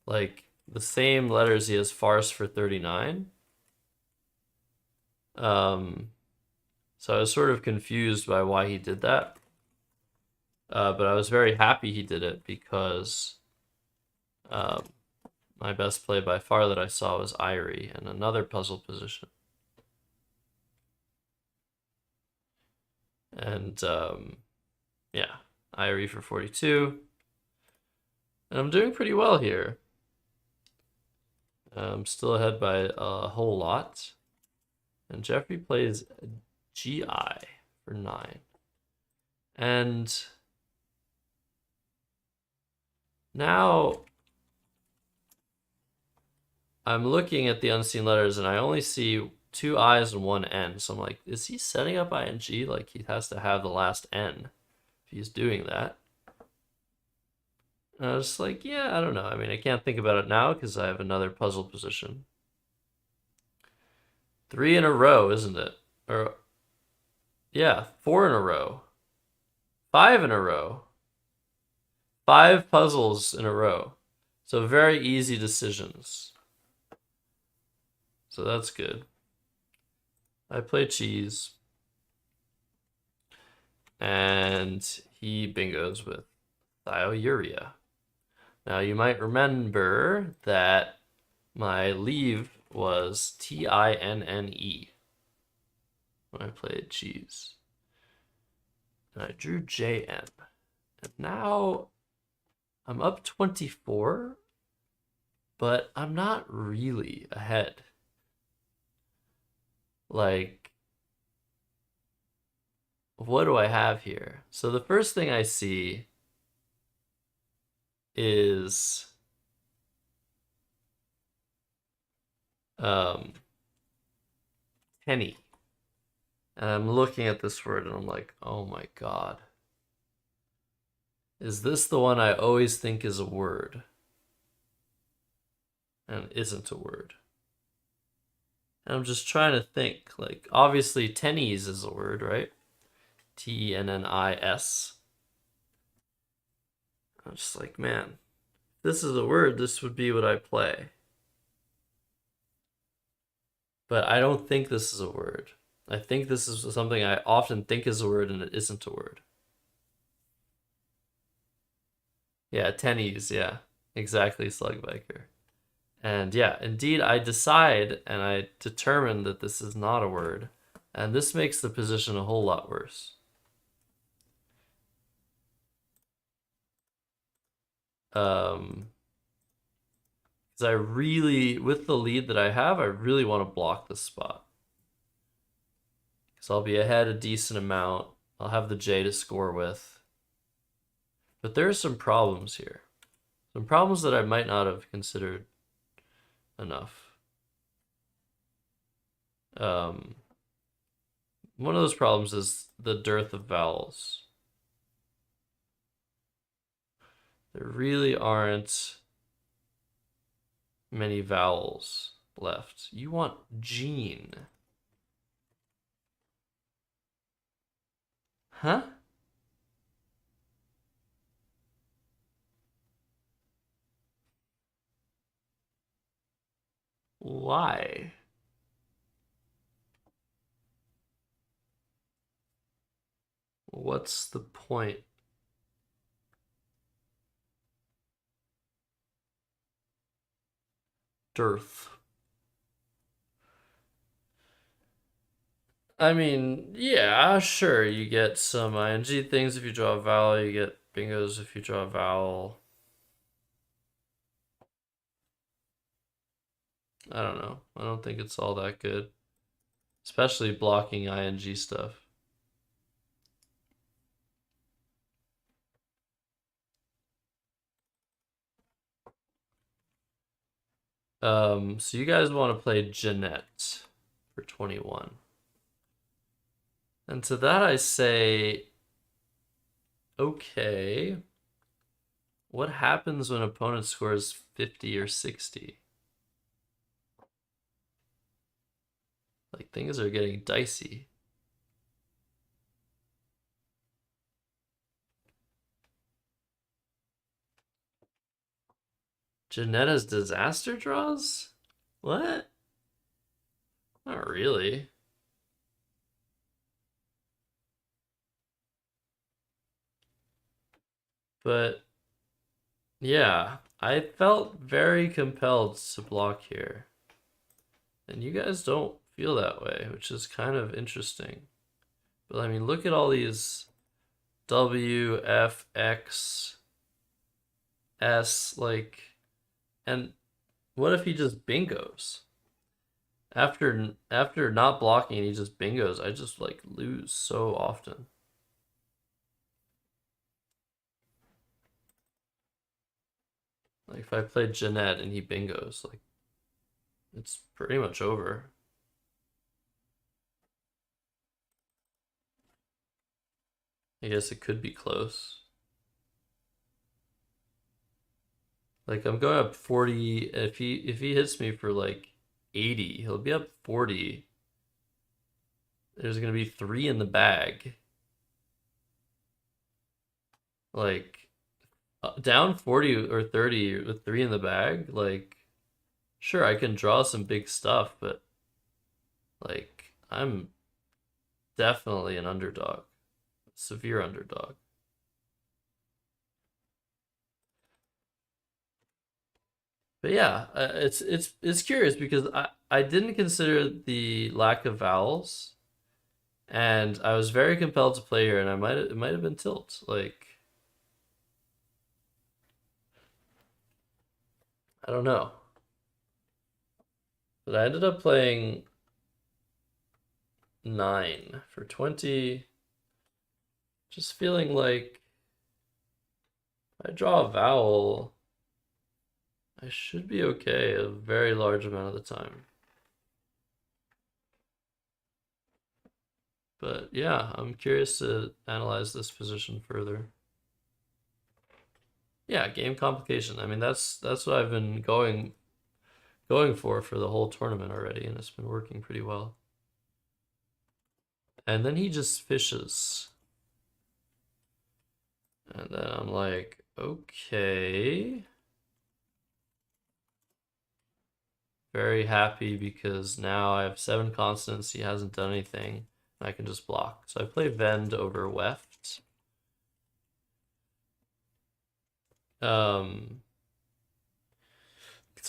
like, the same letters he has farce for 39. So I was sort of confused by why he did that. But I was very happy he did it because my best play by far that I saw was Irie and another puzzle position. And yeah, Irie for 42. And I'm doing pretty well here. I'm still ahead by a whole lot. And Jeffrey plays GI for 9. And now I'm looking at the unseen letters and I only see 2 I's and 1 N. So I'm like, is he setting up ING? Like, he has to have the last N if he's doing that. And I was like, yeah, I don't know. I mean, I can't think about it now because I have another puzzle position. 3 in a row, isn't it? Or, yeah, 4 in a row. 5 in a row. 5 puzzles in a row. So very easy decisions. So that's good. I play cheese. And he bingos with thiourea. Now you might remember that my leave was TINNE when I played cheese. And I drew JN. And now I'm up 24, but I'm not really ahead. Like, what do I have here? So the first thing I see is penny. And I'm looking at this word and I'm like, oh my God. Is this the one I always think is a word and isn't a word? And I'm just trying to think. Like, obviously, tennis is a word, right? Tennis. I'm just like, man, if this is a word, this would be what I play. But I don't think this is a word. I think this is something I often think is a word and it isn't a word. Yeah, tennies, yeah. Exactly, Slugbiker. And yeah, indeed, I decide and I determine that this is not a word. And this makes the position a whole lot worse. Because I really, with the lead that I have, I really want to block this spot. Because I'll be ahead a decent amount. I'll have the J to score with. But there are some problems here. Some problems that I might not have considered enough. One of those problems is the dearth of vowels. There really aren't many vowels left. You want Gene. Huh? Why? What's the point? Dearth. I mean, yeah, sure, you get some ing things if you draw a vowel, you get bingos if you draw a vowel. I don't know. I don't think it's all that good. Especially blocking ing stuff. So you guys want to play Jeanette for 21. And to that I say, okay, what happens when opponent scores 50 or 60? Like, things are getting dicey. Janetta's disaster draws? What? Not really. But yeah, I felt very compelled to block here. And you guys don't feel that way, which is kind of interesting. But I mean, look at all these W, F, X, S, like, and what if he just bingos? After not blocking, he just bingos. I just like lose so often. Like if I played Jeanette and he bingos, like it's pretty much over. I guess it could be close. Like I'm going up 40. If he hits me for like 80, he'll be up 40. There's gonna be 3 in the bag. Like down 40 or 30 with 3 in the bag, like sure I can draw some big stuff, but like I'm definitely an underdog. Severe underdog. But yeah, it's curious because I didn't consider the lack of vowels, and I was very compelled to play here, and it might have been tilt. Like I don't know. But I ended up playing 9 for 20. Just feeling like if I draw a vowel, I should be okay a very large amount of the time. But yeah, I'm curious to analyze this position further. Yeah, game complication. I mean, that's what I've been going for the whole tournament already, and it's been working pretty well. And then he just fishes. And then I'm like, okay. Very happy because now I have 7 constants. He hasn't done anything. I can just block. So I play Vend over Weft. Because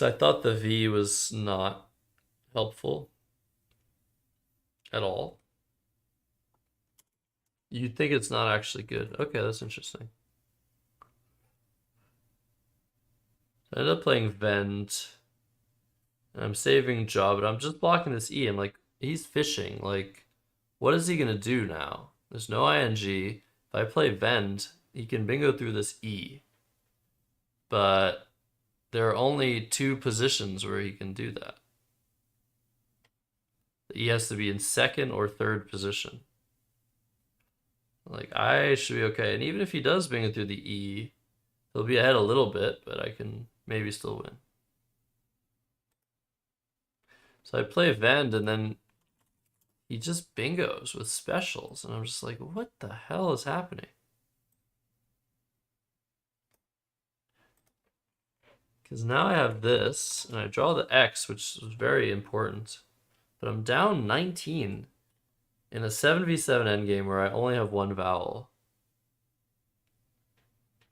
I thought the V was not helpful at all. You'd think it's not actually good. Okay, that's interesting. I ended up playing Vend. And I'm saving Jaw, but I'm just blocking this E. I'm like, he's fishing. Like, what is he gonna do now? There's no ING. If I play Vend, he can bingo through this E. But there are only 2 positions where he can do that. He has to be in 2nd or 3rd position. Like, I should be okay. And even if he does bingo through the E, he'll be ahead a little bit, but I can maybe still win. So I play Vend, and then he just bingos with specials. And I'm just like, what the hell is happening? Because now I have this, and I draw the X, which is very important. But I'm down 19 in a 7v7 endgame where I only have 1 vowel.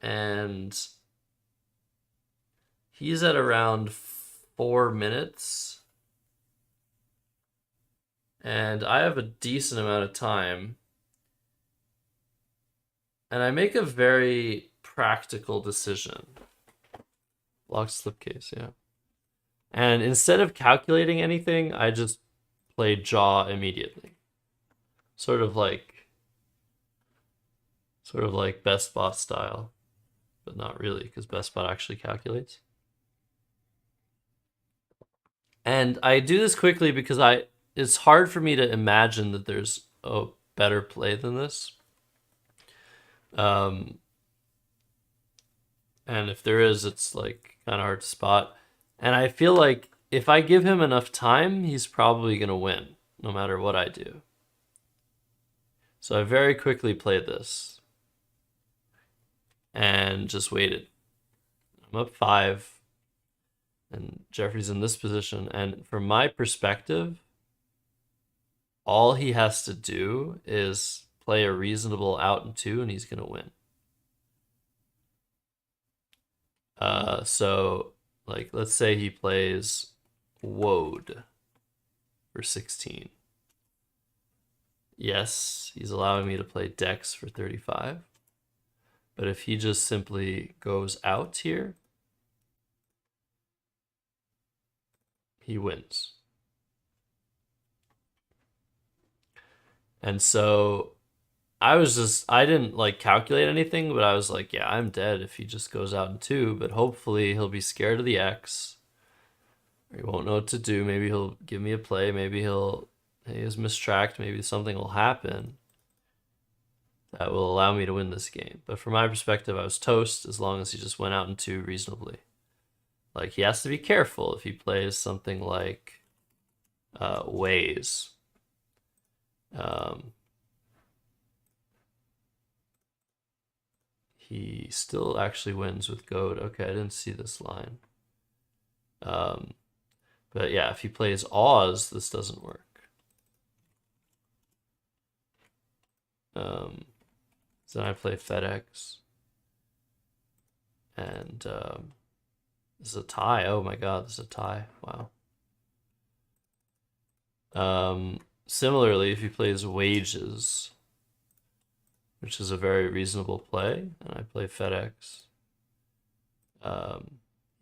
And he's at around 4 minutes. And I have a decent amount of time. And I make a very practical decision. Locked slipcase, yeah. And instead of calculating anything, I just played Jaw immediately. Sort of like Best Bot style. But not really, because Best Bot actually calculates. And I do this quickly because it's hard for me to imagine that there's a better play than this. And if there is, it's like kind of hard to spot. And I feel like if I give him enough time, he's probably going to win, no matter what I do. So I very quickly played this. And just waited. I'm up 5. And Jeffrey's in this position. And from my perspective, all he has to do is play a reasonable out and 2, and he's going to win. So, like, let's say he plays Woad for 16. Yes, he's allowing me to play Dex for 35. But if he just simply goes out here, he wins. And so I didn't like calculate anything, but I was like, yeah, I'm dead if he just goes out in 2, but hopefully he'll be scared of the X. Or he won't know what to do. Maybe he'll give me a play. Maybe he is mistracked. Maybe something will happen that will allow me to win this game. But from my perspective, I was toast as long as he just went out in 2 reasonably. Like, he has to be careful if he plays something like Ways. He still actually wins with Goad. Okay, I didn't see this line. But yeah, if he plays Oz, this doesn't work. So then I play FedEx. And this is a tie. Oh my god, this is a tie. Wow. Similarly, if he plays Wages, which is a very reasonable play, and I play FedEx,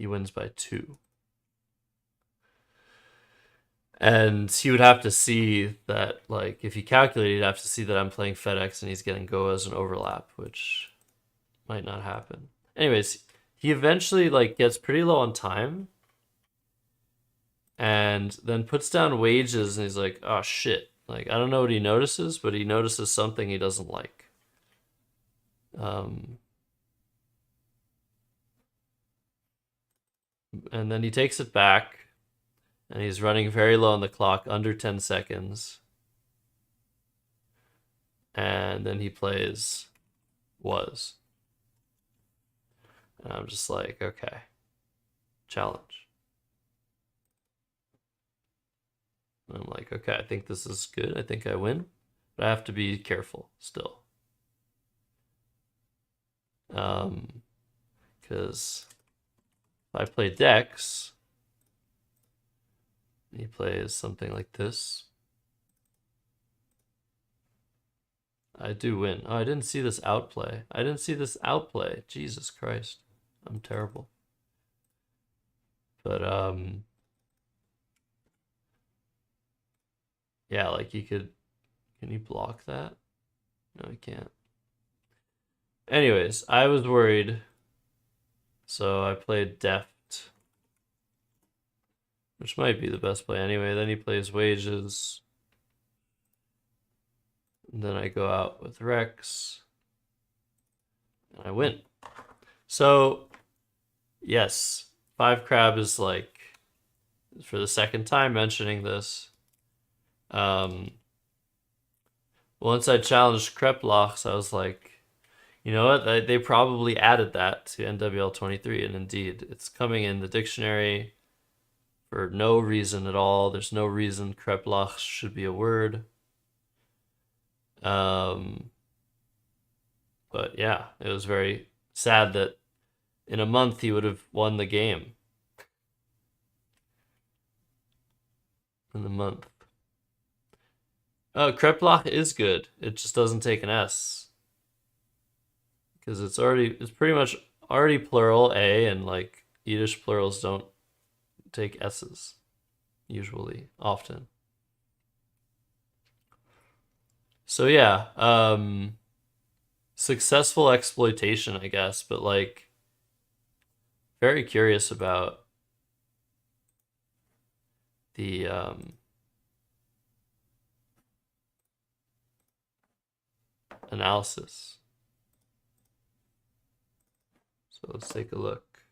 he wins by 2. And he would have to see that, like, if he calculated, he'd have to see that I'm playing FedEx and he's getting Go as an overlap, which might not happen. Anyways, he eventually, like, gets pretty low on time and then puts down wages and he's like, oh shit. Like, I don't know what he notices, but he notices something he doesn't like. And then he takes it back, and he's running very low on the clock, under 10 seconds. And then he plays was. And I'm just like, okay, challenge. And I'm like, okay, I think this is good. I think I win, but I have to be careful still. Because if I play Dex, he plays something like this, I do win. Oh, I didn't see this outplay. I didn't see this outplay. Jesus Christ. I'm terrible. But, yeah, like he could... Can you block that? No, he can't. Anyways, I was worried. So I played Deft, which might be the best play anyway. Then he plays Wages. And then I go out with Rex. And I win. So, yes, 5 Crab is like, for the second time mentioning this. Once I challenged Kreplachs, I was like, you know what? They probably added that to NWL 23, and indeed, it's coming in the dictionary for no reason at all. There's no reason Kreplach should be a word. But yeah, it was very sad that in a month he would have won the game. In the month. Oh, Kreplach is good. It just doesn't take an S. Because it's pretty much already plural A, and like Yiddish plurals don't take S's usually, often. So yeah, successful exploitation, I guess, but like very curious about the analysis. So let's take a look.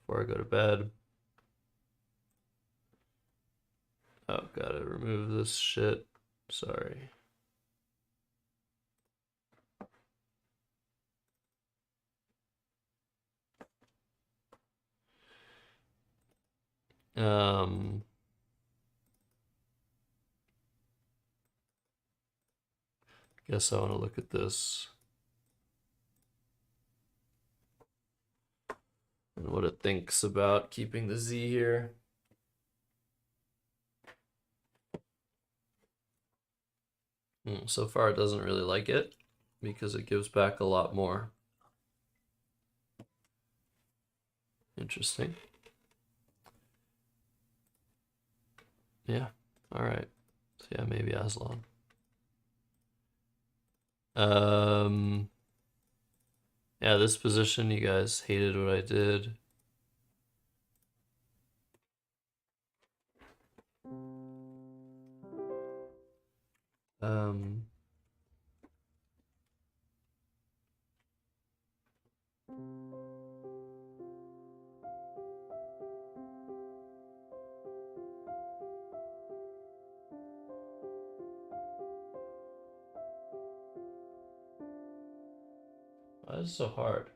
Before I go to bed. Oh, gotta remove this shit. Sorry. Guess I want to look at this and what it thinks about keeping the Z here. So far it doesn't really like it because it gives back a lot more. Interesting. Yeah, all right. So yeah, maybe Aslan. Yeah, this position, you guys hated what I did. Why is it so hard?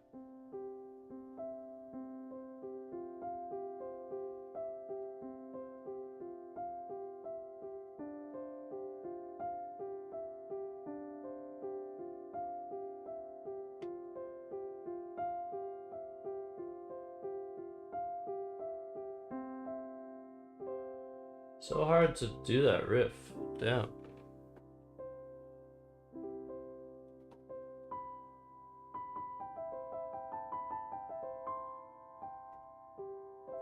So hard to do that riff. Damn.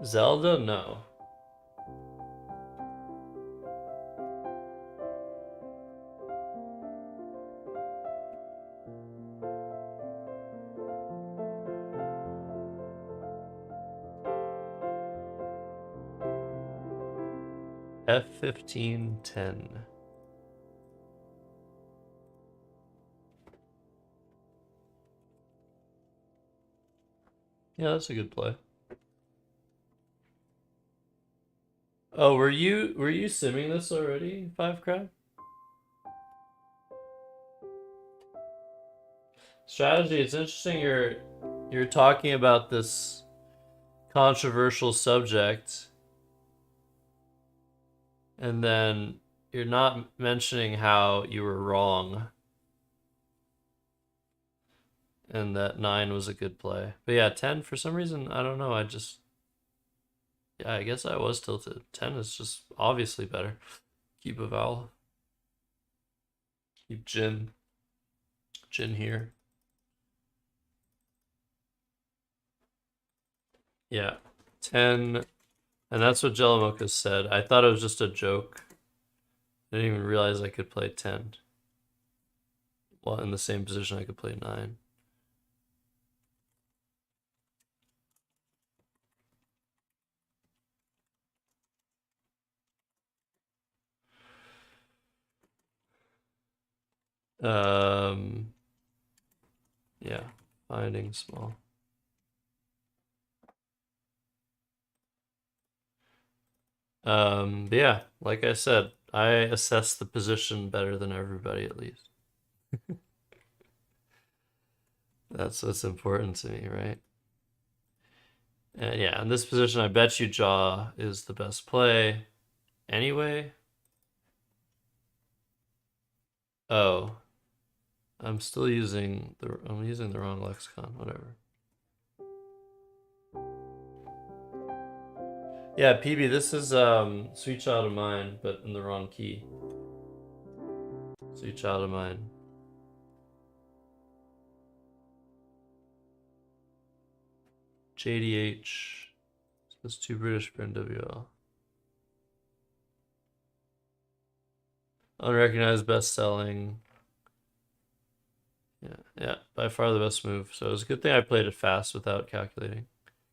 Zelda? No. F1510. Yeah, that's a good play. Oh, were you simming this already, Five Crab? Strategy, it's interesting you're talking about this controversial subject and then you're not mentioning how you were wrong and that 9 was a good play. But yeah, 10 for some reason, I don't know, yeah, I guess I was tilted. 10 is just obviously better. Keep a vowel. Keep Jin. Jin here. Yeah. 10. And that's what Jelamoka said. I thought it was just a joke. I didn't even realize I could play 10. Well, in the same position I could play 9. Yeah, finding small. Yeah, like I said, I assess the position better than everybody at least. That's what's important to me, right? And yeah, in this position, I bet you jaw is the best play. Anyway. Oh. I'm using the wrong lexicon, whatever. Yeah, PB, this is Sweet Child of Mine, but in the wrong key. Sweet Child of Mine. JDH. That's too British for NWL. Unrecognized, best-selling. Yeah, by far the best move. So it was a good thing I played it fast without calculating.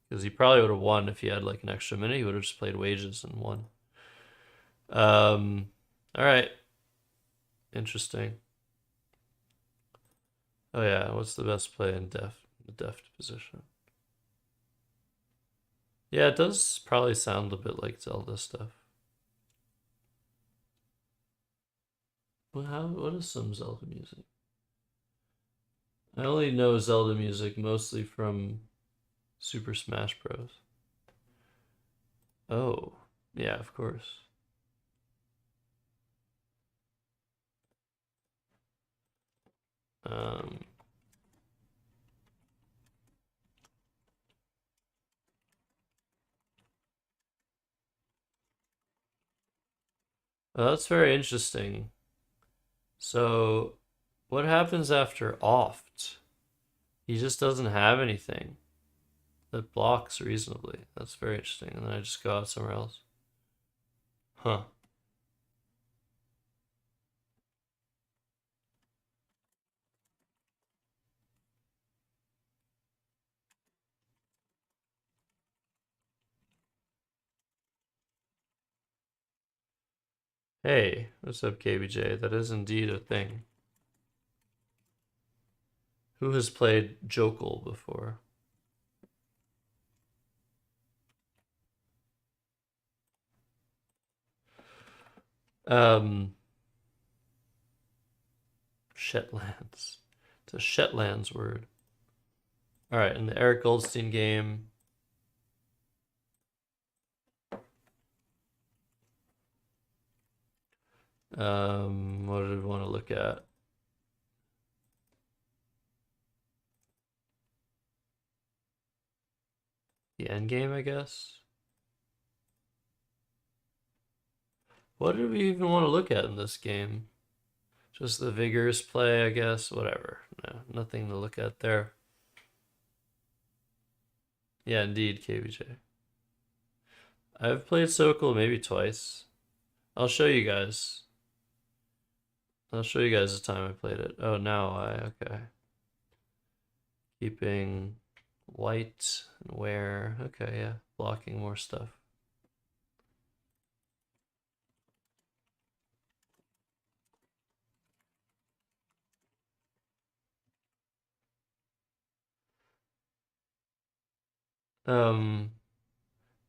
Because he probably would have won if he had like an extra minute. He would have just played wages and won. Alright. Interesting. Oh yeah, what's the best play in the deft position? Yeah, it does probably sound a bit like Zelda stuff. What is some Zelda music? I only know Zelda music mostly from Super Smash Bros. Oh, yeah, of course. Um, oh, that's very interesting. So, what happens after oft? He just doesn't have anything that blocks reasonably. That's very interesting. And then I just go out somewhere else. Huh. Hey, what's up, KBJ? That is indeed a thing. Who has played Jokul before? Shetlands. It's a Shetlands word. All right, in the Eric Goldstein game. What did we want to look at? The end game, I guess. What did we even want to look at in this game? Just the vigorous play, I guess. Whatever. No, nothing to look at there. Yeah, indeed, KBJ. I've played Sokol maybe twice. I'll show you guys. I'll show you guys the time I played it. Oh, now okay. Keeping white and wear. Okay, yeah. Blocking more stuff.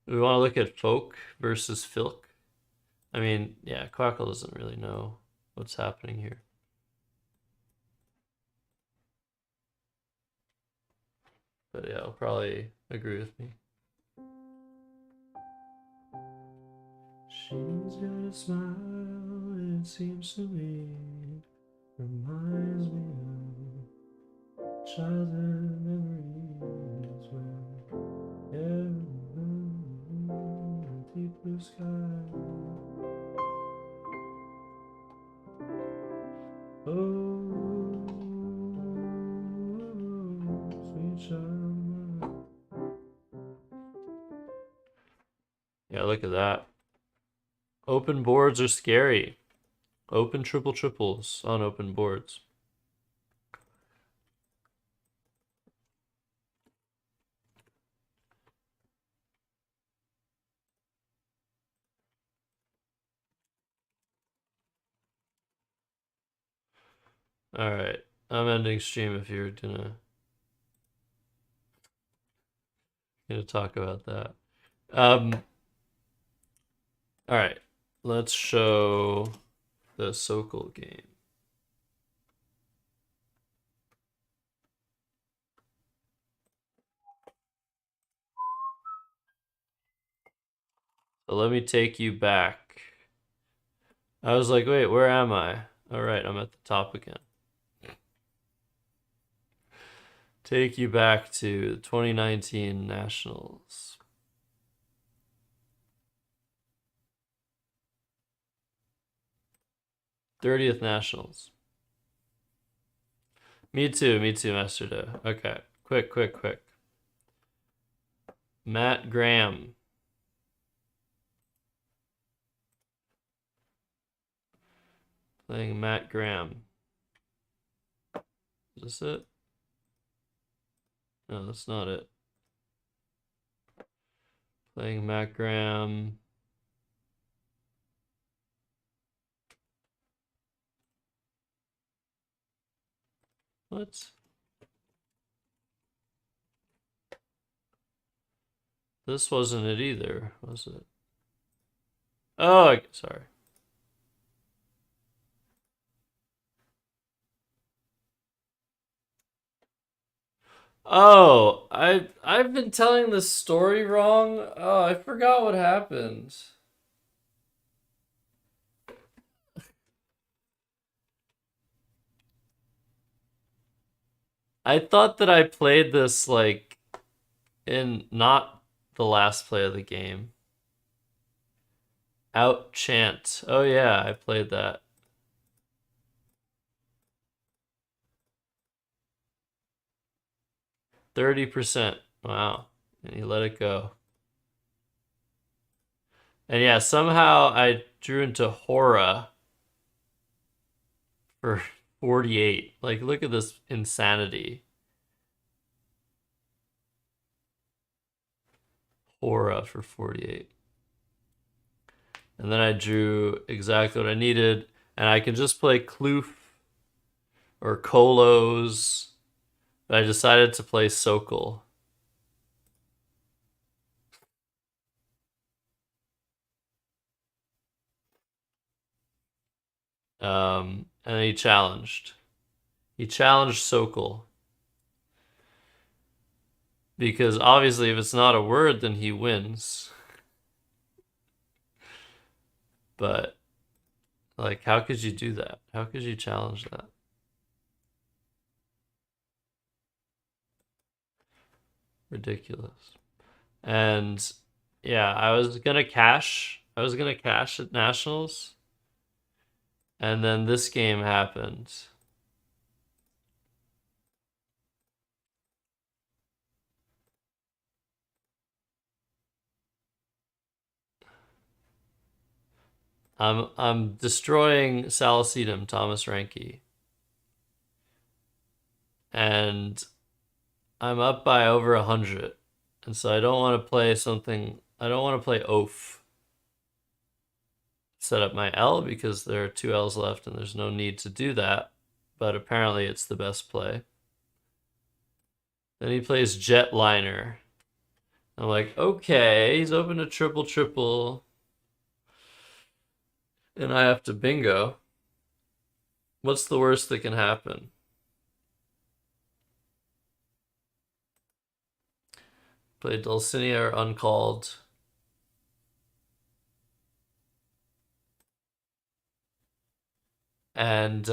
We want to look at Folk versus Filk. I mean, yeah, Quackle doesn't really know what's happening here. But yeah, I'll probably agree with me. She's got a smile, it seems to me, reminds me of childhood memories when deep blue sky. Oh, sweet child. Yeah, look at that. Open boards are scary. Open triple triples on open boards. Alright. I'm ending stream if you're gonna talk about that. Alright. Let's show the Sokol game. So let me take you back. I was like, wait, where am I? Alright, I'm at the top again. Take you back to the 2019 Nationals. '30th Nationals. Me too, Master Do. Okay, quick. Matt Graham. Playing Matt Graham. Is this it? No, that's not it. Playing Matt Graham. What? This wasn't it either, was it? Oh, sorry. Oh, I've been telling this story wrong. Oh, I forgot what happened. I thought that I played this like in not the last play of the game. Out chant. Oh yeah, I played that. %. Wow. And you let it go. And yeah, somehow I drew into Hora for 48. Like, look at this insanity. Hora for 48. And then I drew exactly what I needed. And I can just play Kloof or Kolos. But I decided to play Sokol. And then he challenged. He challenged Sokol. Because obviously if it's not a word, then he wins. But, like, how could you do that? How could you challenge that? Ridiculous. And, yeah, I was gonna cash at Nationals. And then this game happened. I'm destroying Salicetum, Thomas Reinke. And I'm up by over 100. And so I don't want to play something, I don't want to play Oaf. Set up my L because there are 2 L's left and there's no need to do that. But apparently it's the best play. Then he plays Jetliner. I'm like, okay, he's open to triple. And I have to bingo. What's the worst that can happen? Play Dulcinea or Uncalled. And,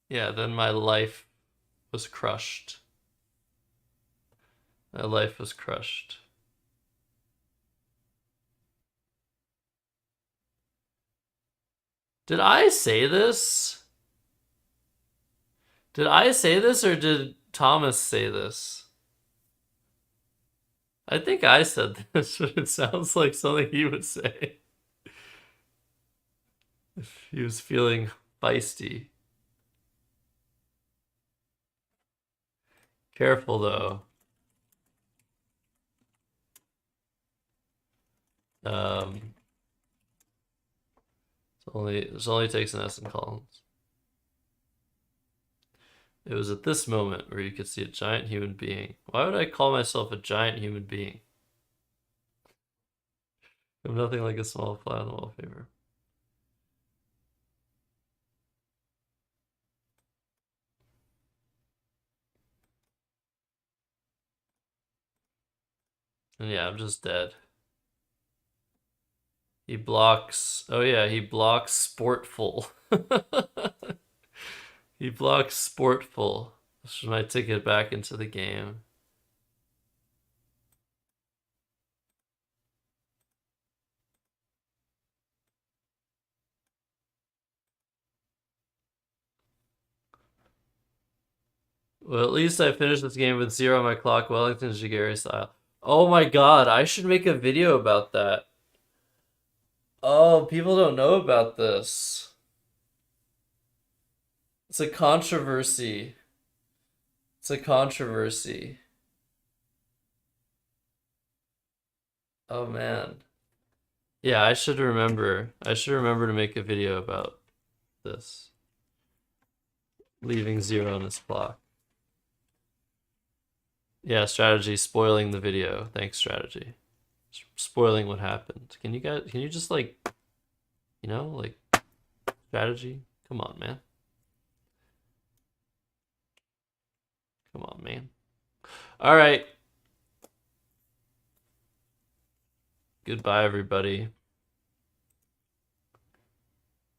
yeah, then my life was crushed. My life was crushed. Did I say this? Did I say this or did Thomas say this? I think I said this, but it sounds like something he would say. If he was feeling feisty. Careful though. It only takes an S in Collins. It was at this moment where you could see a giant human being. Why would I call myself a giant human being? I'm nothing like a small fly on the wallpaper. And yeah, I'm just dead. He blocks... Oh yeah, he blocks Sportful. He blocks Sportful. This is my ticket back into the game. Well, at least I finished this game with 0 on my clock, Wellington Jigari style. Oh my god, I should make a video about that. Oh, people don't know about this. It's a controversy. It's a controversy. Oh man. Yeah, I should remember. I should remember to make a video about this. Leaving 0 on his clock. Yeah, strategy spoiling the video. Thanks, strategy. Spoiling what happened. Can you just like, you know, like strategy? Come on, man. Come on, man. All right. Goodbye, everybody.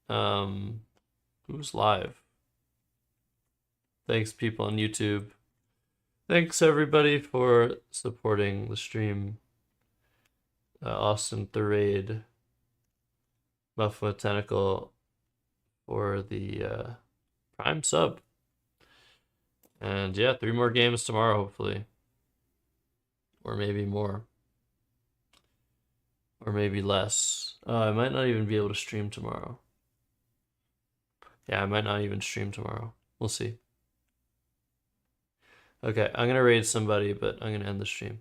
Who's live? Thanks, people on YouTube. Thanks, everybody, for supporting the stream. Austin Thurade, Buffalo Tentacle for the Prime sub. And yeah, 3 more games tomorrow, hopefully. Or maybe more. Or maybe less. I might not even be able to stream tomorrow. Yeah, I might not even stream tomorrow. We'll see. Okay, I'm gonna raid somebody, but I'm gonna end the stream.